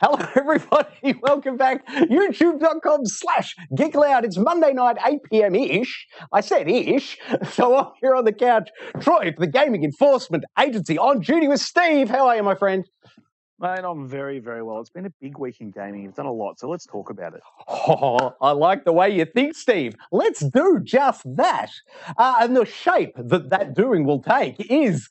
Hello, everybody. Welcome back. YouTube.com/Geek.Aloud. It's Monday night, 8 p.m.-ish. I said ish. So I'm here on the couch. Troy, for the Gaming Enforcement Agency, on duty with Steve. How are you, my friend? Mate, I'm very, very well. It's been a big week in gaming. You've done a lot, so let's talk about it. Oh, I like the way you think, Steve. Let's do just that. And the shape that doing will take is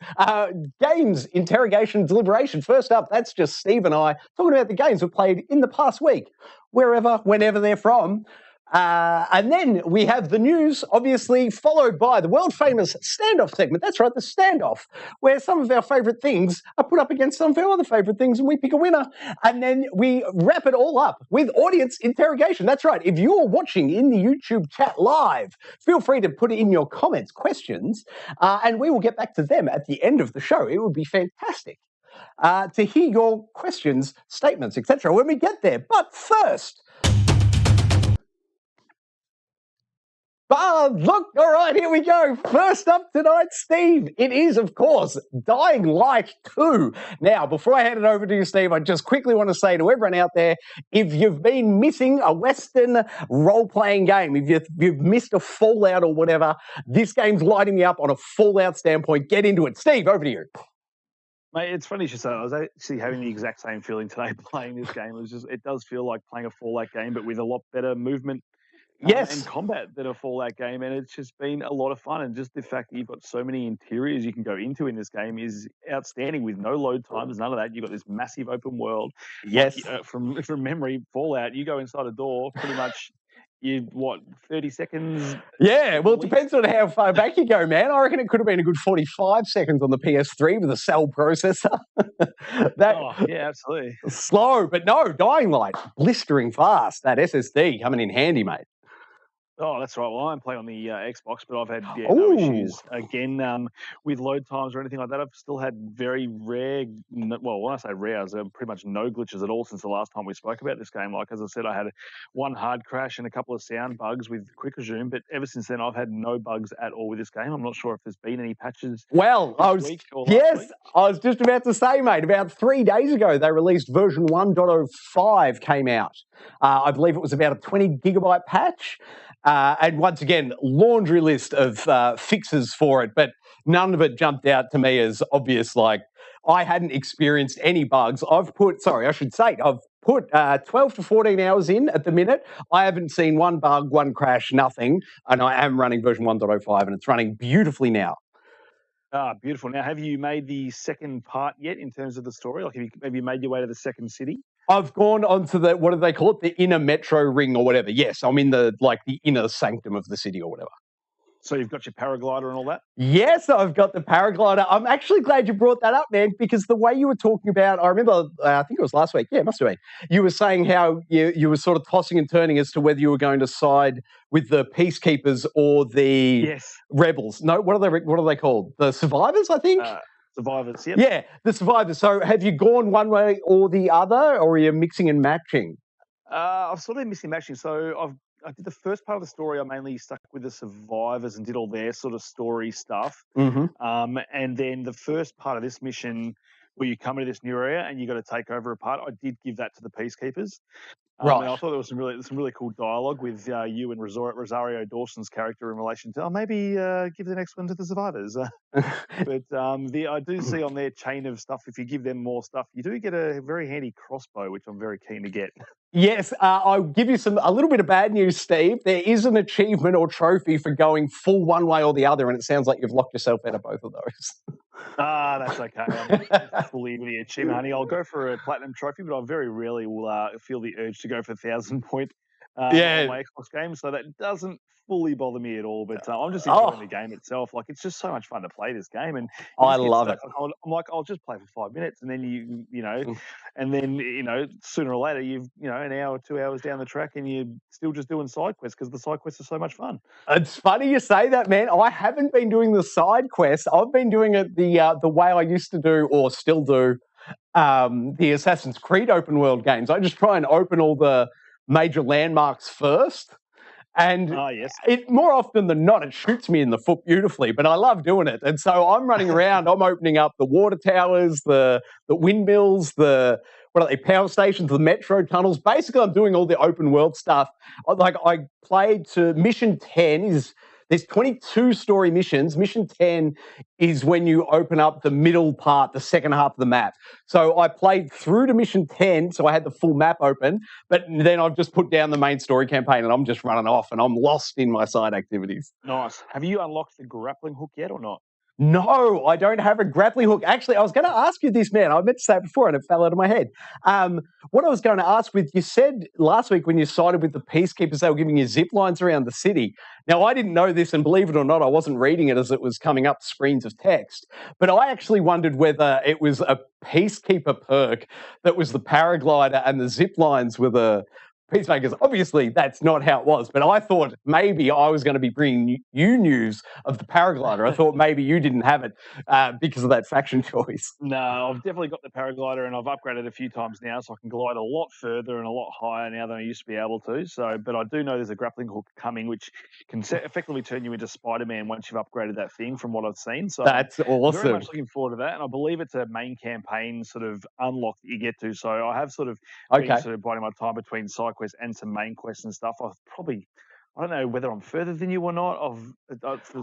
games, interrogation, deliberation. First up, that's just Steve and I talking about the games we've played in the past week, wherever, whenever they're from. And then we have the news, obviously, followed by the world-famous standoff segment. That's right, the standoff, where some of our favourite things are put up against some of our other favourite things, and we pick a winner. And then we wrap it all up with audience interrogation. That's right. If you're watching in the YouTube chat live, feel free to put in your comments, questions, and we will get back to them at the end of the show. It would be fantastic to hear your questions, statements, etc. when we get there. But first... look, all right, here we go. First up tonight, Steve. It is, of course, Dying Light 2. Now, before I hand it over to you, Steve, I just quickly want to say to everyone out there, if you've been missing a Western role-playing game, if you've missed a Fallout or whatever, this game's lighting me up on a Fallout standpoint. Get into it. Steve, over to you. Mate, it's funny you should say. I was actually having the exact same feeling today playing this game. It does feel like playing a Fallout game, but with a lot better movement. Yes. And combat than a Fallout game, and it's just been a lot of fun. And just the fact that you've got so many interiors you can go into in this game is outstanding, with no load times, none of that. You've got this massive open world. Yes. Like, from memory, Fallout, you go inside a door, pretty much, 30 seconds? Yeah, well, it depends on how far back you go, man. I reckon it could have been a good 45 seconds on the PS3 with a cell processor. Yeah, absolutely. Slow, but no, Dying Light, blistering fast. That SSD coming in handy, mate. Oh, that's right. Well, I'm playing on the Xbox, but I've had no issues again with load times or anything like that. I've still had very rare, well, when I say rare, there's pretty much no glitches at all since the last time we spoke about this game. Like, as I said, I had one hard crash and a couple of sound bugs with quick resume, but ever since then, I've had no bugs at all with this game. I'm not sure if there's been any patches. Well, I was just about to say, mate, about 3 days ago, they released version 1.05 came out. I believe it was about a 20 gigabyte patch. And once again, laundry list of fixes for it, but none of it jumped out to me as obvious. Like, I hadn't experienced any bugs. I've put 12 to 14 hours in at the minute. I haven't seen one bug, one crash, nothing. And I am running version 1.05 and it's running beautifully now. Beautiful. Now, have you made the second part yet in terms of the story? Like, have you made your way to the second city? I've gone onto the, what do they call it? The inner metro ring or whatever. Yes, I'm in the inner sanctum of the city or whatever. So you've got your paraglider and all that? Yes, I've got the paraglider. I'm actually glad you brought that up, man, because the way you were talking about, I remember, I think it was last week. Yeah, it must have been. You were saying how you were sort of tossing and turning as to whether you were going to side with the peacekeepers or the rebels. No, what are they called? The survivors, I think? Survivors, yep. Yeah, the survivors. So have you gone one way or the other, or are you mixing and matching? I've sort of mixing and matching. So I did the first part of the story. I mainly stuck with the survivors and did all their sort of story stuff. Mm-hmm. And then the first part of this mission, where you come into this new area and you got to take over a part, I did give that to the peacekeepers. Right. And I thought there was some really cool dialogue with you and Rosario Dawson's character in relation to maybe give the next one to the survivors. But I do see on their chain of stuff, if you give them more stuff, you do get a very handy crossbow, which I'm very keen to get. Yes, I'll give you a little bit of bad news, Steve. There is an achievement or trophy for going full one way or the other, and it sounds like you've locked yourself out of both of those. That's okay. I'm fully into the achievement, honey. I'll go for a platinum trophy, but I very rarely will feel the urge to go for 1,000-point on my Xbox game, so that doesn't fully bother me at all. But I'm just enjoying the game itself. Like, it's just so much fun to play this game, and I love it. I'm like, I'll just play for 5 minutes, and then and then sooner or later an hour, 2 hours down the track, and you're still just doing side quests because the side quests are so much fun. It's funny you say that, man. I haven't been doing the side quests. I've been doing it the way I used to do, or still do, the Assassin's Creed open world games. I just try and open all the major landmarks first. And it more often than not, it shoots me in the foot beautifully, but I love doing it. And so I'm running around, I'm opening up the water towers, the windmills, what are they, power stations, the metro tunnels. Basically, I'm doing all the open world stuff. Like, I played to mission 10 there's 22 story missions. Mission 10 is when you open up the middle part, the second half of the map. So I played through to mission 10, so I had the full map open, but then I've just put down the main story campaign and I'm just running off and I'm lost in my side activities. Nice. Have you unlocked the grappling hook yet or not? No, I don't have a grappling hook. Actually, I was going to ask you this, man. I meant to say it before and it fell out of my head. What I was going to ask you said last week when you sided with the Peacekeepers, they were giving you zip lines around the city. Now, I didn't know this, and believe it or not, I wasn't reading it as it was coming up screens of text. But I actually wondered whether it was a Peacekeeper perk that was the paraglider and the zip lines were the Peacemakers. Obviously, that's not how it was, but I thought maybe I was going to be bringing you news of the paraglider. I thought maybe you didn't have it because of that faction choice. No, I've definitely got the paraglider, and I've upgraded a few times now, so I can glide a lot further and a lot higher now than I used to be able to. So, but I do know there's a grappling hook coming, which can effectively turn you into Spider-Man once you've upgraded that thing, from what I've seen. So that's awesome. I'm very much looking forward to that, and I believe it's a main campaign sort of unlock that you get to. So I have sort of been sort of biding my time between side quests and some main quests and stuff. I don't know whether I'm further than you or not.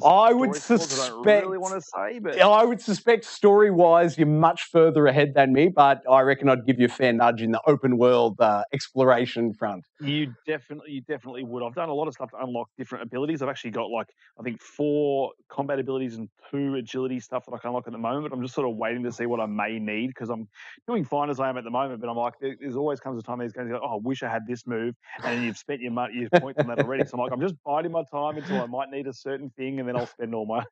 I would suspect. I don't really want to say, but I would suspect story-wise you're much further ahead than me. But I reckon I'd give you a fair nudge in the open world exploration front. You definitely would. I've done a lot of stuff to unlock different abilities. I've actually got I think 4 combat abilities and 2 agility stuff that I can unlock at the moment. I'm just sort of waiting to see what I may need because I'm doing fine as I am at the moment. But I'm like, there's always comes a time these guys go, oh, I wish I had this move, and then you've spent your points on that already. So I'm just biding my time until I might need a certain thing, and then I'll spend all my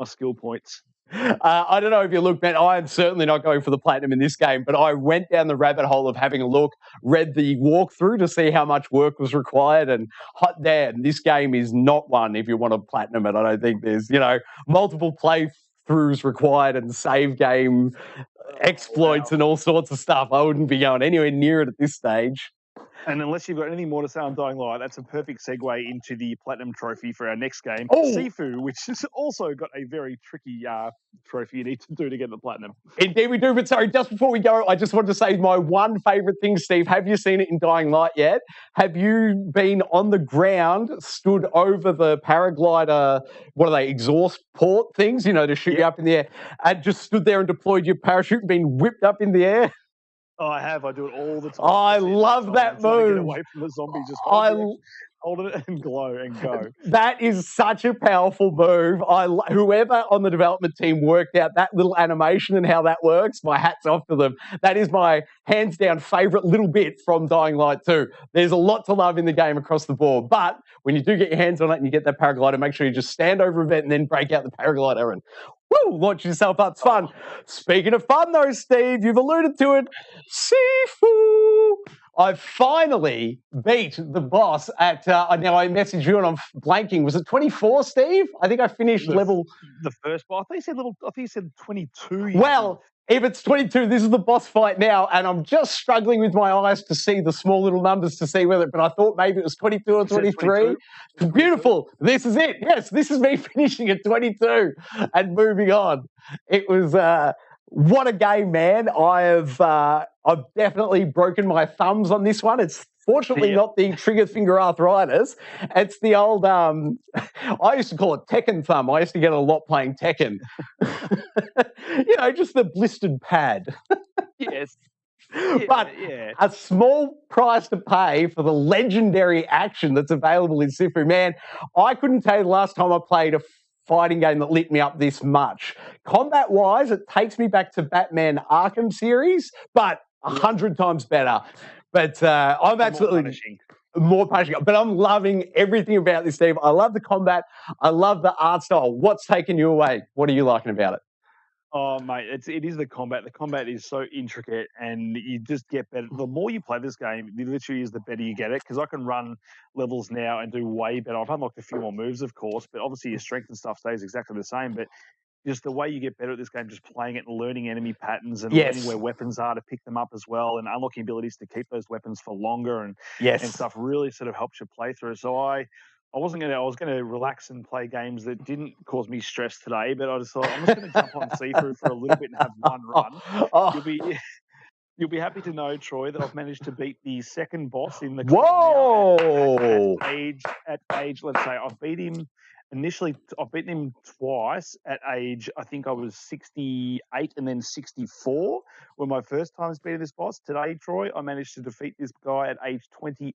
skill points. I don't know if you look, man, I am certainly not going for the platinum in this game, but I went down the rabbit hole of having a look, read the walkthrough to see how much work was required, and hot damn, this game is not one if you want to platinum it. I don't think there's, multiple playthroughs required and save game exploits and all sorts of stuff. I wouldn't be going anywhere near it at this stage. And unless you've got anything more to say on Dying Light, that's a perfect segue into the Platinum Trophy for our next game, Sifu, which has also got a very tricky trophy you need to do to get the Platinum. Indeed we do, but sorry, just before we go, I just wanted to say my one favourite thing, Steve. Have you seen it in Dying Light yet? Have you been on the ground, stood over the paraglider, what are they, exhaust port things, to shoot you up in the air, and just stood there and deployed your parachute and been whipped up in the air? Oh, I have. I do it all the time. I love that move. Get away from the zombie. Just hold it and glow and go. That is such a powerful move. Whoever on the development team worked out that little animation and how that works, my hat's off to them. That is my hands down favourite little bit from Dying Light 2. There's a lot to love in the game across the board, but when you do get your hands on it and you get that paraglider, make sure you just stand over a vent and then break out the paraglider and launch yourself up. It's fun. Speaking of fun, though, Steve, you've alluded to it. Sifu! I finally beat the boss at, now I messaged you and I'm blanking. Was it 24, Steve? I think I finished level... The first boss? I thought you said 22. Well, if it's 22, this is the boss fight now, and I'm just struggling with my eyes to see the small little numbers to see whether, but I thought maybe it was 22 or 23. Beautiful. This is it. Yes, this is me finishing at 22 and moving on. It was, what a game, man. I've definitely broken my thumbs on this one. It's fortunately not the trigger finger arthritis. It's the old, I used to call it Tekken thumb. I used to get a lot playing Tekken. Just the blistered pad. Yes. But a small price to pay for the legendary action that's available in Sifu. Man, I couldn't tell you the last time I played a fighting game that lit me up this much. Combat-wise, it takes me back to Batman Arkham series, but 100 times better. But I'm absolutely more punishing. But I'm loving everything about this, Steve. I love the combat. I love the art style. What's taken you away? What are you liking about it? Oh, mate, it is the combat. The combat is so intricate, and you just get better. The more you play this game, it literally is the better you get it, because I can run levels now and do way better. I've unlocked a few more moves, of course, but obviously your strength and stuff stays exactly the same. But just the way you get better at this game, just playing it and learning enemy patterns and learning where weapons are to pick them up as well, and unlocking abilities to keep those weapons for longer and stuff really sort of helps you play through. So I was going to relax and play games that didn't cause me stress today, but I just thought I'm just going to jump on Sifu for a little bit and have one run. You'll be happy to know, Troy, that I've managed to beat the second boss in the Whoa! club now at age. Let's say I've beaten him twice at age. I think I was 68 and then 64 were my first times beating this boss. Today, Troy, I managed to defeat this guy at age 28.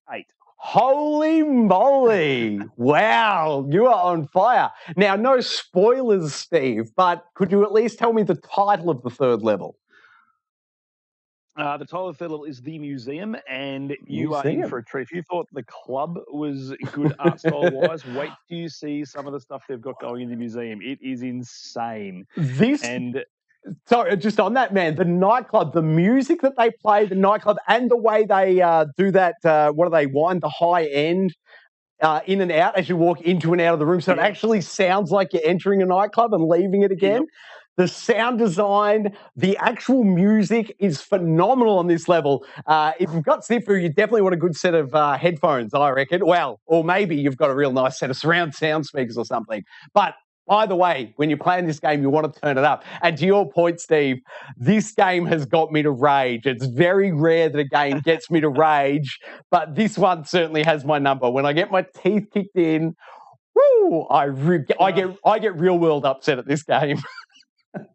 Holy moly! Wow, you are on fire. Now, no spoilers, Steve, but could you at least tell me the title of the third level? The title of the third level is The Museum, and you are in for a treat. If you thought the club was good art style-wise, wait till you see some of the stuff they've got going in the museum. It is insane. Sorry, just on that, man, the nightclub, the music that they play, the nightclub, and the way they do that, what do they wind the high end in and out as you walk into and out of the room. So it actually sounds like you're entering a nightclub and leaving it again. Yep. The sound design, the actual music is phenomenal on this level. If you've got Sifu, you definitely want a good set of headphones, I reckon. Well, or maybe you've got a real nice set of surround sound speakers or something. But either way, when you're playing this game, you want to turn it up. And to your point, Steve, this game has got me to rage. It's very rare that a game gets me to rage, but this one certainly has my number. When I get my teeth kicked in, woo, I get real world upset at this game.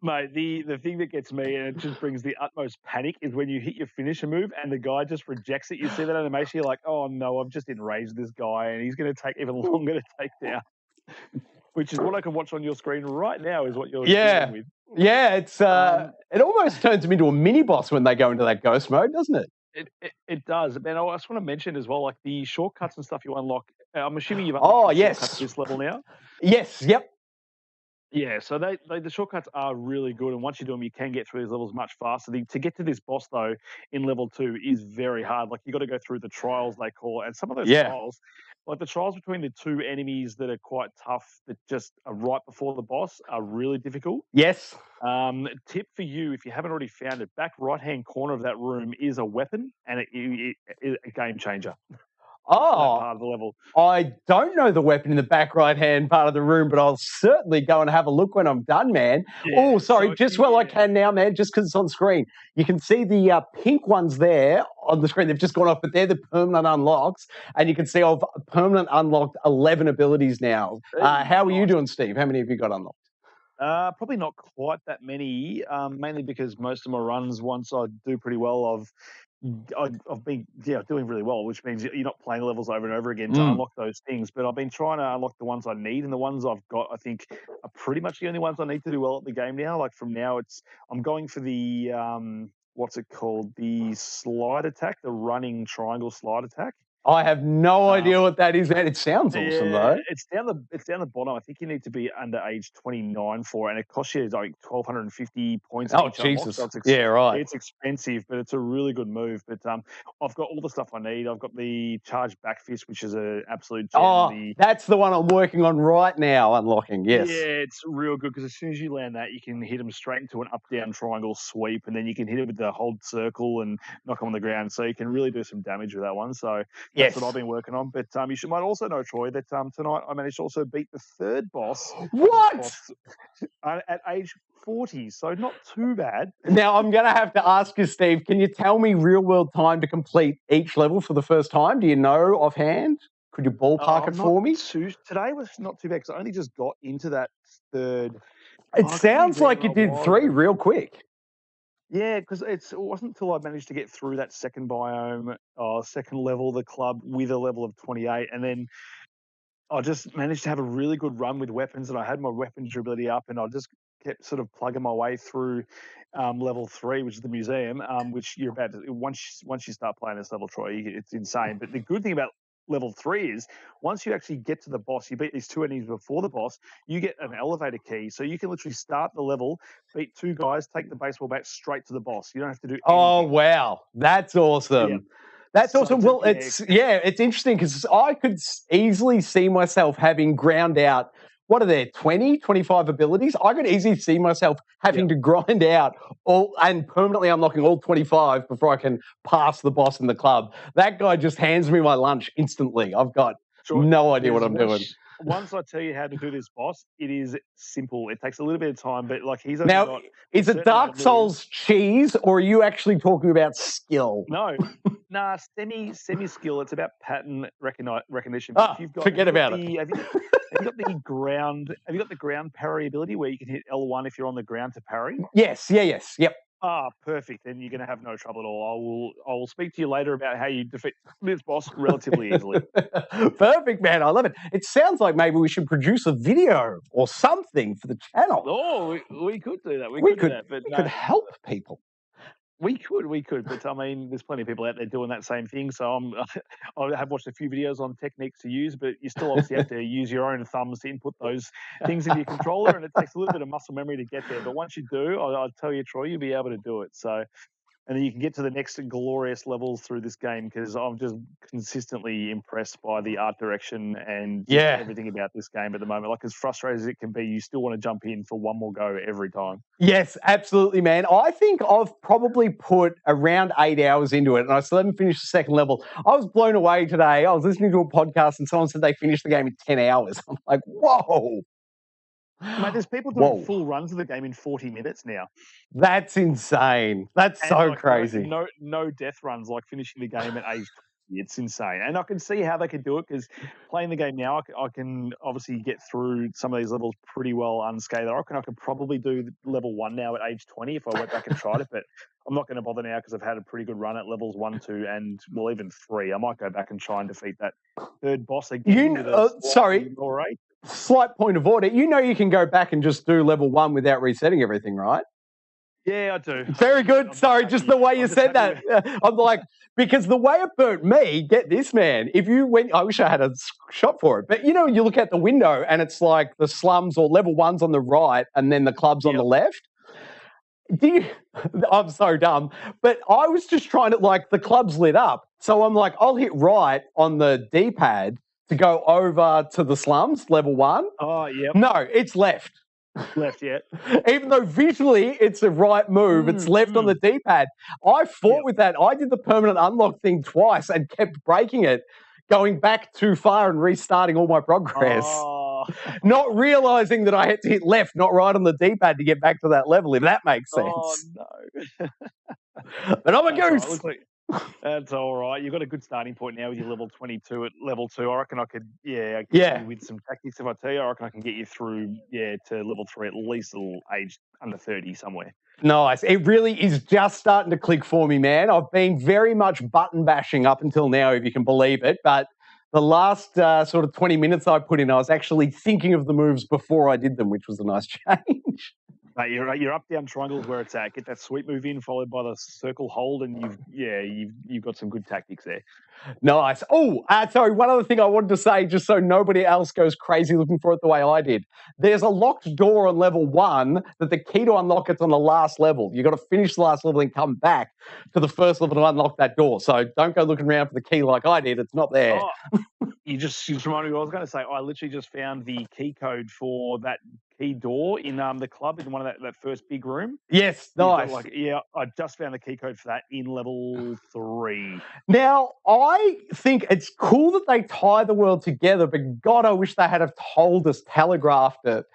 Mate, the thing that gets me, and it just brings the utmost panic, is when you hit your finisher move and the guy just rejects it. You see that animation, you're like, oh no, I've just enraged this guy and he's going to take even longer to take down. Which is what I can watch on your screen right now is what you're dealing with. Yeah, it's it almost turns them into a mini boss when they go into that ghost mode, doesn't it? It does. Man, I just want to mention as well, like the shortcuts and stuff you unlock. I'm assuming you've unlocked shortcuts at this level now? Yes, yep. Yeah, so the shortcuts are really good, and once you do them, you can get through these levels much faster. To get to this boss, though, in level 2 is very hard. Like, you got to go through the trials, they call it, and some of those trials, like the trials between the two enemies that are quite tough, that just are right before the boss, are really difficult. Yes. Tip for you, if you haven't already found it, back right-hand corner of that room is a weapon, and it is a game changer. Oh, part of the level. I don't know the weapon in the back right-hand part of the room, but I'll certainly go and have a look when I'm done, man. Yeah, oh, sorry, I can now, man, just because it's on screen. You can see the pink ones there on the screen. They've just gone off, but they're the permanent unlocks, and you can see I've permanent unlocked 11 abilities now. How are you doing, Steve? How many have you got unlocked? Probably not quite that many, mainly because most of my runs, once I do pretty well, I've been doing really well, which means you're not playing levels over and over again to unlock those things. But I've been trying to unlock the ones I need, and the ones I've got, I think, are pretty much the only ones I need to do well at the game now. Like from now, I'm going for the what's it called? The slide attack, the running triangle slide attack. I have no idea what that is, man. It sounds awesome, though. It's down the bottom. I think you need to be under age 29 for it, and it costs you like 1,250 points. Oh, Jesus. So right. It's expensive, but it's a really good move. But I've got all the stuff I need. I've got the charged back fist, which is an absolute gem. Oh, that's the one I'm working on right now, unlocking, yes. Yeah, it's real good, because as soon as you land that, you can hit them straight into an up-down triangle sweep, and then you can hit it with the hold circle and knock them on the ground. So you can really do some damage with that one. So that's what I've been working on. But you might also know, Troy, that tonight I managed to also beat the third boss. What? At age 40, so not too bad. Now, I'm going to have to ask you, Steve, can you tell me real-world time to complete each level for the first time? Do you know offhand? Could you ballpark it for me? Today was not too bad, because I only just got into that third. It sounds like you did 3 real quick. Yeah, because it wasn't until I managed to get through that second biome, second level of the club with a level of 28, and then I just managed to have a really good run with weapons, and I had my weapon durability up, and I just kept sort of plugging my way through level 3, which is the museum, which you're about to, once you start playing this level, Troy, it's insane. But the good thing about level 3 is once you actually get to the boss, you beat these 2 enemies before the boss, you get an elevator key. So you can literally start the level, beat 2 guys, take the baseball bat straight to the boss. You don't have to do anything. Oh, wow. That's awesome. Yeah. That's awesome. Well, it's interesting, because I could easily see myself having ground out, what are there, 20, 25 abilities? I could easily see myself having to grind out and permanently unlocking all 25 before I can pass the boss in the club. That guy just hands me my lunch instantly. I've got no idea what I'm doing. once I tell you how to do this boss, it is simple. It takes a little bit of time, but like he's only Now, got is it Dark Souls cheese, or are you actually talking about skill? No, semi skill. It's about pattern recognition. But if you've got, forget about it. Have you got the ground? Have you got the ground parry ability where you can hit L1 if you're on the ground to parry? Yes. Yep. Perfect. Then you're going to have no trouble at all. I will speak to you later about how you defeat this boss relatively easily. Perfect, man. I love it. It sounds like maybe we should produce a video or something for the channel. Oh, we could do that. We could do that, but we could help people. We could, but I mean, there's plenty of people out there doing that same thing. So I have watched a few videos on techniques to use, but you still obviously have to use your own thumbs to input those things into your controller, and it takes a little bit of muscle memory to get there. But once you do, I'll tell you, Troy, you'll be able to do it. So, and then you can get to the next glorious levels through this game because I'm just consistently impressed by the art direction and everything about this game at the moment. Like, as frustrating as it can be, you still want to jump in for one more go every time. Yes, absolutely, man. I think I've probably put around 8 hours into it, and I still haven't finished the second level. I was blown away today. I was listening to a podcast, and someone said they finished the game in 10 hours. I'm like, whoa. Mate, there's people doing full runs of the game in 40 minutes now. That's insane. That's so crazy. No death runs, like finishing the game at age 20. It's insane. And I can see how they could do it because playing the game now, I can obviously get through some of these levels pretty well unscathed. I reckon I could probably do level 1 now at age 20 if I went back and tried it, but I'm not going to bother now because I've had a pretty good run at levels 1, 2, and well, even 3. I might go back and try and defeat that third boss again. Slight point of order. You know you can go back and just do level 1 without resetting everything, right? Yeah, I do. Very good. Sorry, just the way you said that. I'm like, because the way it burnt me, get this, man. If you went, I wish I had a shot for it. But you know, you look out the window and it's like the slums or level 1's on the right and then the club's on the left. I'm so dumb. But I was just trying to, like, the club's lit up. So I'm like, I'll hit right on the D-pad to go over to the slums, level 1. Oh, yeah. No, it's left. Left, yeah. Even though visually it's a right move, it's left on the D-pad. I fought with that. I did the permanent unlock thing twice and kept breaking it, going back too far and restarting all my progress. Oh. Not realizing that I had to hit left, not right on the D-pad to get back to that level, if that makes sense. Oh, no. But I'm a goose. That's all right. You've got a good starting point now with your level 22 at level 2. I reckon I could, with some tactics, if I tell you, I reckon I can get you through, to level 3 at least till age under 30 somewhere. Nice. It really is just starting to click for me, man. I've been very much button bashing up until now, if you can believe it. But the last sort of 20 minutes I put in, I was actually thinking of the moves before I did them, which was a nice change. Mate, you're up down triangles where it's at. Get that sweep move in, followed by the circle hold, and you've got some good tactics there. Nice. Oh, sorry. One other thing I wanted to say, just so nobody else goes crazy looking for it the way I did. There's a locked door on level 1 that the key to unlock it's on the last level. You've got to finish the last level and come back to the first level to unlock that door. So don't go looking around for the key like I did. It's not there. Oh, you just reminded me what I was going to say. I literally just found the key code for that key door in the club in one of that first big room. Yes, nice. I just found the key code for that in level 3. Now, I think it's cool that they tie the world together, but God, I wish they had have told us, telegraphed it.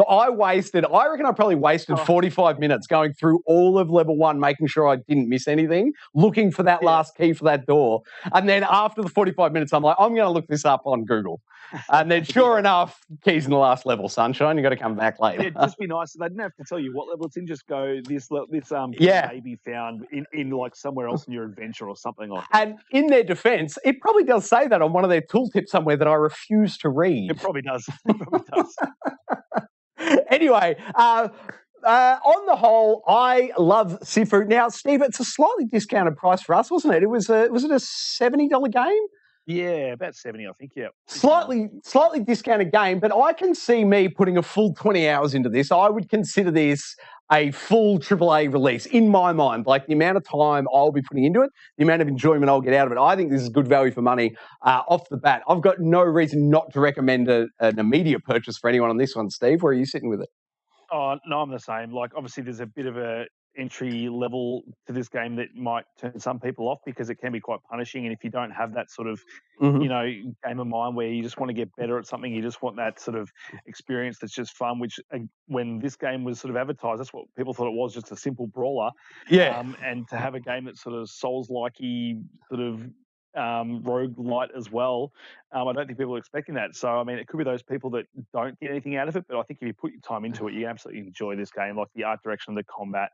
I reckon I probably wasted 45 minutes going through all of level 1, making sure I didn't miss anything, looking for that last key for that door. And then after the 45 minutes, I'm like, I'm going to look this up on Google. And then sure enough, keys in the last level, sunshine. You got to come back later. It'd just be nice. They didn't have to tell you what level it's in. Just go, this may be found in like somewhere else in your adventure or something like that. And in their defense, it probably does say that on one of their tooltips somewhere that I refuse to read. It probably does. It probably does. Anyway, on the whole, I love Sifu. Now, Steve, it's a slightly discounted price for us, wasn't it? Was it a $70 game? Yeah, about 70, I think, yeah. Slightly discounted game, but I can see me putting a full 20 hours into this. I would consider this a full AAA release in my mind. Like the amount of time I'll be putting into it, the amount of enjoyment I'll get out of it. I think this is good value for money off the bat. I've got no reason not to recommend an immediate purchase for anyone on this one. Steve, where are you sitting with it? Oh, no, I'm the same. Like, obviously, there's a bit of entry level to this game that might turn some people off because it can be quite punishing. And if you don't have that sort of, Mhm. game of mind where you just want to get better at something, you just want that sort of experience that's just fun, which when this game was sort of advertised, that's what people thought it was, just a simple brawler. Yeah. And to have a game that's sort of Souls-like-y, sort of roguelite as well, I don't think people are expecting that. So, I mean, it could be those people that don't get anything out of it, but I think if you put your time into it, you absolutely enjoy this game, like the art direction of the combat,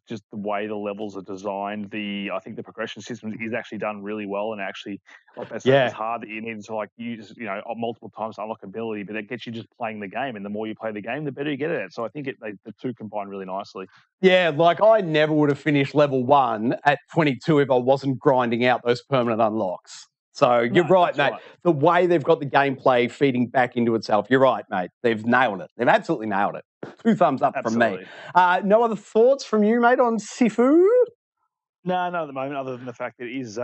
just the way the levels are designed. I think the progression system is actually done really well, and actually, like they said, it was hard that you needed to like use, multiple times to unlock ability, but it gets you just playing the game, and the more you play the game, the better you get at it. So I think the two combine really nicely. Yeah, like I never would have finished level 1 at 22 if I wasn't grinding out those permanent unlocks. So you're right, mate. Right. The way they've got the gameplay feeding back into itself, you're right, mate. They've nailed it. They've absolutely nailed it. 2 thumbs up from me. No other thoughts from you, mate, on Sifu? No, not at the moment, other than the fact that it is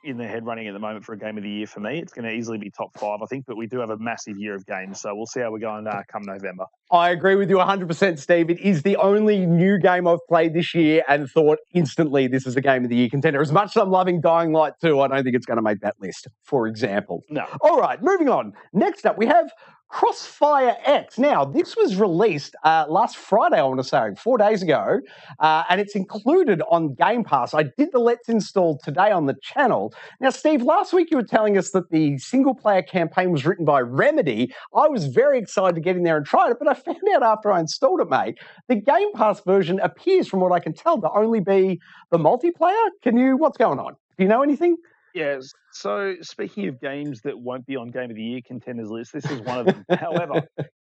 in the head running at the moment for a game of the year for me. It's going to easily be top 5, I think, but we do have a massive year of games, so we'll see how we're going come November. I agree with you 100%, Steve. It is the only new game I've played this year and thought instantly this is a game of the year contender. As much as I'm loving Dying Light 2, I don't think it's going to make that list, for example. No. All right, moving on. Next up, we have Crossfire X. Now, this was released last Friday, I want to say, 4 days ago, and it's included on Game Pass. I did the Let's Install today on the channel. Now, Steve, last week you were telling us that the single-player campaign was written by Remedy. I was very excited to get in there and try it, but I found out after I installed it, mate, the Game Pass version appears, from what I can tell, to only be the multiplayer. What's going on? Do you know anything? Yes. So speaking of games that won't be on Game of the Year contenders list, this is one of them.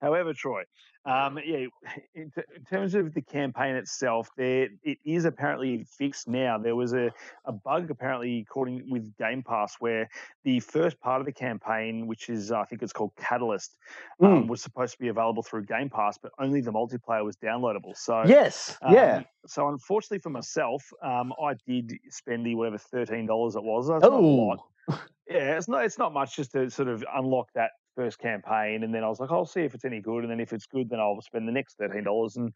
However, Troy, in terms of the campaign itself, it is apparently fixed now. There was a bug apparently, according with Game Pass, where the first part of the campaign, which is I think it's called Catalyst, was supposed to be available through Game Pass, but only the multiplayer was downloadable. So yes, So unfortunately for myself, I did spend the whatever $13 it was. That's not a lot. Yeah, it's not much just to sort of unlock that first campaign, and then I was like, I'll see if it's any good, and then if it's good, then I'll spend the next $13 and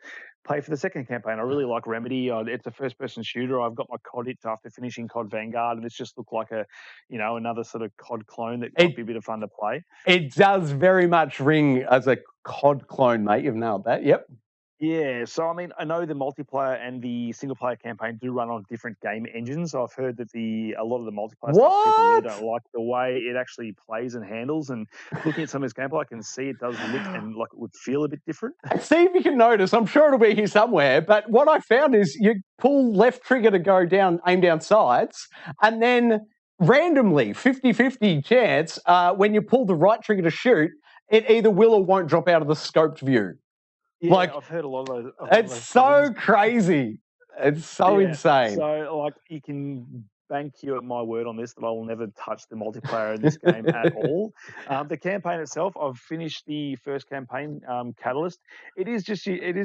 pay for the second campaign. I really like Remedy. It's a first-person shooter. I've got my COD hit after finishing COD Vanguard, and it's just looked like another sort of COD clone that might be a bit of fun to play. It does very much ring as a COD clone, mate. You've nailed that. Yep. Yeah, so I mean, I know the multiplayer and the single-player campaign do run on different game engines. I've heard that a lot of the multiplayer stuff people really don't like the way it actually plays and handles. And looking at some of this gameplay, I can see it does look and like it would feel a bit different. See if you can notice. I'm sure it'll be here somewhere. But what I found is you pull left trigger to go down, aim down sights, and then randomly, 50-50 chance, when you pull the right trigger to shoot, it either will or won't drop out of the scoped view. Yeah, I've heard a lot of those. It's so crazy. It's so insane. So, like, you can bank you at my word on this that I will never touch the multiplayer in this game at all. The campaign itself, I've finished the first campaign, Catalyst. It is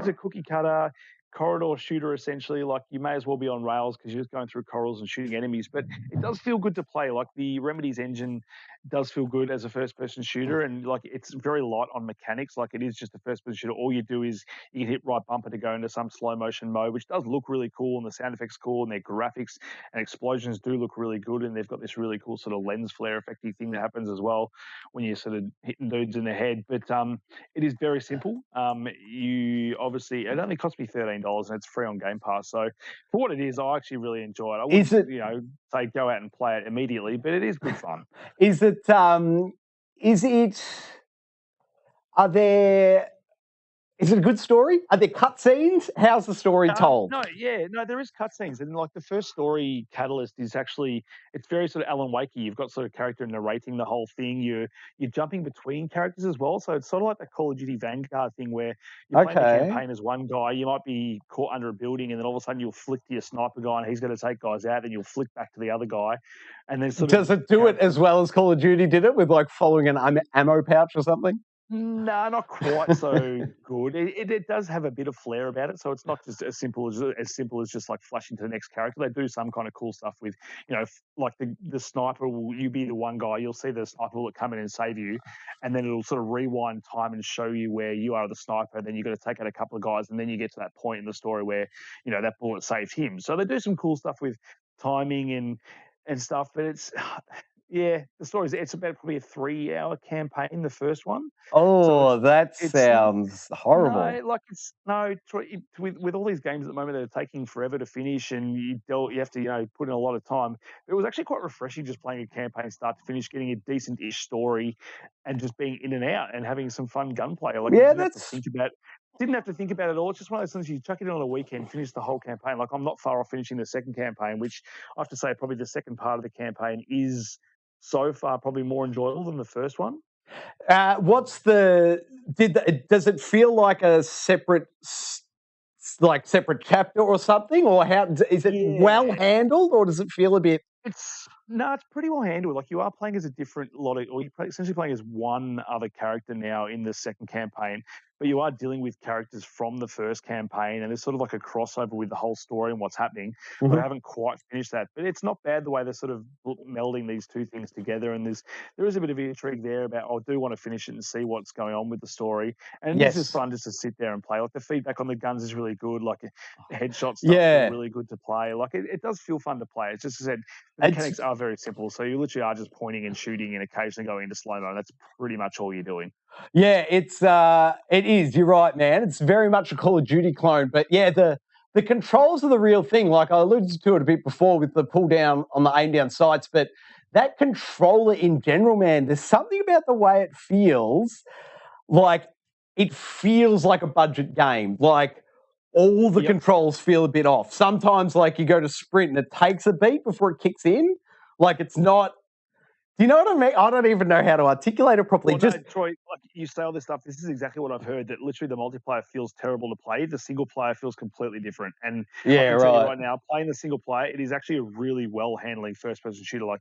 a cookie cutter corridor shooter, essentially. Like, you may as well be on rails because you're just going through corridors and shooting enemies, but it does feel good to play. Like, the Remedy's engine does feel good as a first-person shooter, and like it's very light on mechanics. Like, it is just a first-person shooter. All you do is you can hit right bumper to go into some slow-motion mode, which does look really cool, and the sound effects cool, and their graphics and explosions do look really good, and they've got this really cool sort of lens flare effecty thing that happens as well when you're sort of hitting dudes in the head. But it is very simple. It only cost me $13, and it's free on Game Pass. So for what it is, I actually really enjoy it. I wouldn't, say go out and play it immediately, but it is good fun. Is it a good story? Are there cutscenes? How's the story told? No, there is cutscenes, and like the first story, Catalyst, is actually it's very sort of Alan Wakey. You've got sort of character narrating the whole thing. You're jumping between characters as well, so it's sort of like the Call of Duty Vanguard thing where you're playing the campaign as one guy. You might be caught under a building, and then all of a sudden you'll flick to your sniper guy, and he's going to take guys out. Then you'll flick back to the other guy, and then does it do it as well as Call of Duty did it with like following an ammo pouch or something? No, not quite so good. It does have a bit of flair about it, so it's not just as simple as just like flashing to the next character. They do some kind of cool stuff with, like the sniper will you be the one guy, you'll see the sniper will come in and save you, and then it'll sort of rewind time and show you where you are the sniper. And then you've got to take out a couple of guys, and then you get to that point in the story where that bullet saved him. So they do some cool stuff with timing and stuff, but it's. Yeah, the story is it's about probably a 3-hour campaign, the first one. So Oh, that it's sounds horrible. no, like it's no with all these games at the moment that are taking forever to finish, and you have to put in a lot of time. It was actually quite refreshing just playing a campaign start to finish, getting a decent-ish story, and just being in and out and having some fun gunplay. Like you Yeah, didn't have to think about. Didn't have to think about it all. It's just one of those things you chuck it in on a weekend, finish the whole campaign. Like I'm not far off finishing the second campaign, which I have to say probably the second part of the campaign is so far probably more enjoyable than the first one. Does it feel like a separate chapter or something, or how is it well handled, or does it feel a bit? It's pretty well handled. Like you are playing as a different lot of, or you're essentially playing as one other character now in the second campaign, but you are dealing with characters from the first campaign, and there's sort of like a crossover with the whole story and what's happening. But I haven't quite finished that. But it's not bad the way they're sort of melding these two things together, and there is a bit of intrigue there about I do want to finish it and see what's going on with the story, and Yes. it's just fun just to sit there and play. Like the feedback on the guns is really good. Like the headshot stuff is really good to play. Like it does feel fun to play. It's just as I said, the mechanics are very simple. So you literally are just pointing and shooting and occasionally going into slow-mo. That's pretty much all you're doing. Yeah, it is. You're right, man. It's very much a Call of Duty clone. But yeah, the controls are the real thing. Like I alluded to it a bit before with the pull down on the aim down sights, but that controller in general, man, there's something about the way it feels like a budget game. Like all the controls feel a bit off. Sometimes like you go to sprint and it takes a beat before it kicks in. Like it's not. Do you know what I mean? I don't even know how to articulate it properly. Well, no, Troy, like you say all this stuff. This is exactly what I've heard. That literally the multiplayer feels terrible to play. The single player feels completely different. And I can tell you right now, playing the single player, it is actually a really well handling first person shooter. Like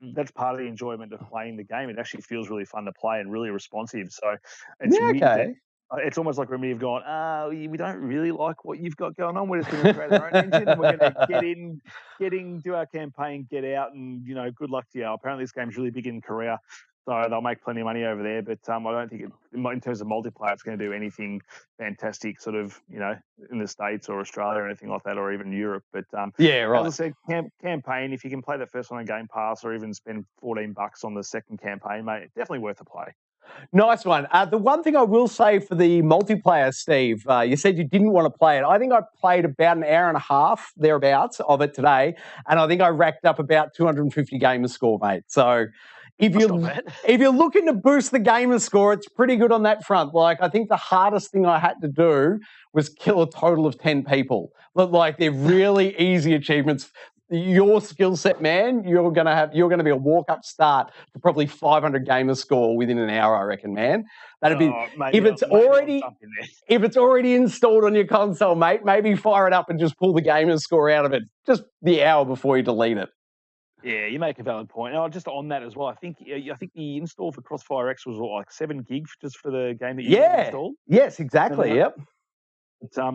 that's part of the enjoyment of playing the game. It actually feels really fun to play and really responsive. So it's weird that it's almost like when we've gone, we don't really like what you've got going on. We're just going to create our own engine, and we're going to get in, do our campaign, get out, and good luck to you. Apparently, this game's really big in Korea, so they'll make plenty of money over there. But I don't think in terms of multiplayer, it's going to do anything fantastic, sort of in the States or Australia or anything like that, or even Europe. But as I said, campaign. If you can play the first one on Game Pass, or even spend $14 on the second campaign, mate, definitely worth a play. Nice one. The one thing I will say for the multiplayer, Steve, you said you didn't want to play it. I think I played about an hour and a half, thereabouts, of it today, and I think I racked up about 250 gamer score, mate. So if you're looking to boost the gamer score, it's pretty good on that front. Like I think the hardest thing I had to do was kill a total of 10 people. But like they're really easy achievements. Your skill set, man, you're gonna be a walk-up start to probably 500 gamer score within an hour, I reckon, man. That'd be if it's already installed on your console, mate. Maybe fire it up and just pull the gamer score out of it just the hour before you delete it. Yeah, you make a valid point. And just on that as well, I think the install for Crossfire X was like 7 gig just for the game that you installed. Yes, exactly. Yep. But,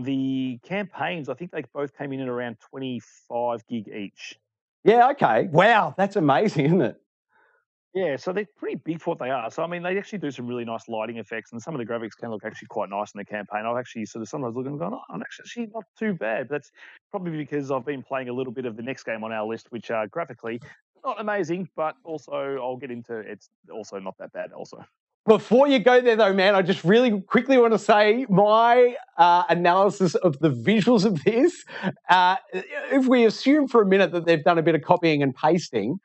the campaigns, I think they both came in at around 25 gig each. Yeah, okay. Wow, that's amazing, isn't it? Yeah, so they're pretty big for what they are. So, I mean, they actually do some really nice lighting effects, and some of the graphics can look actually quite nice in the campaign. I've actually sort of sometimes looking and going, I'm actually not too bad. But that's probably because I've been playing a little bit of the next game on our list, which are graphically not amazing, but also I'll get into it's also not that bad also. Before you go there, though, man, I just really quickly want to say my analysis of the visuals of this. If we assume for a minute that they've done a bit of copying and pasting,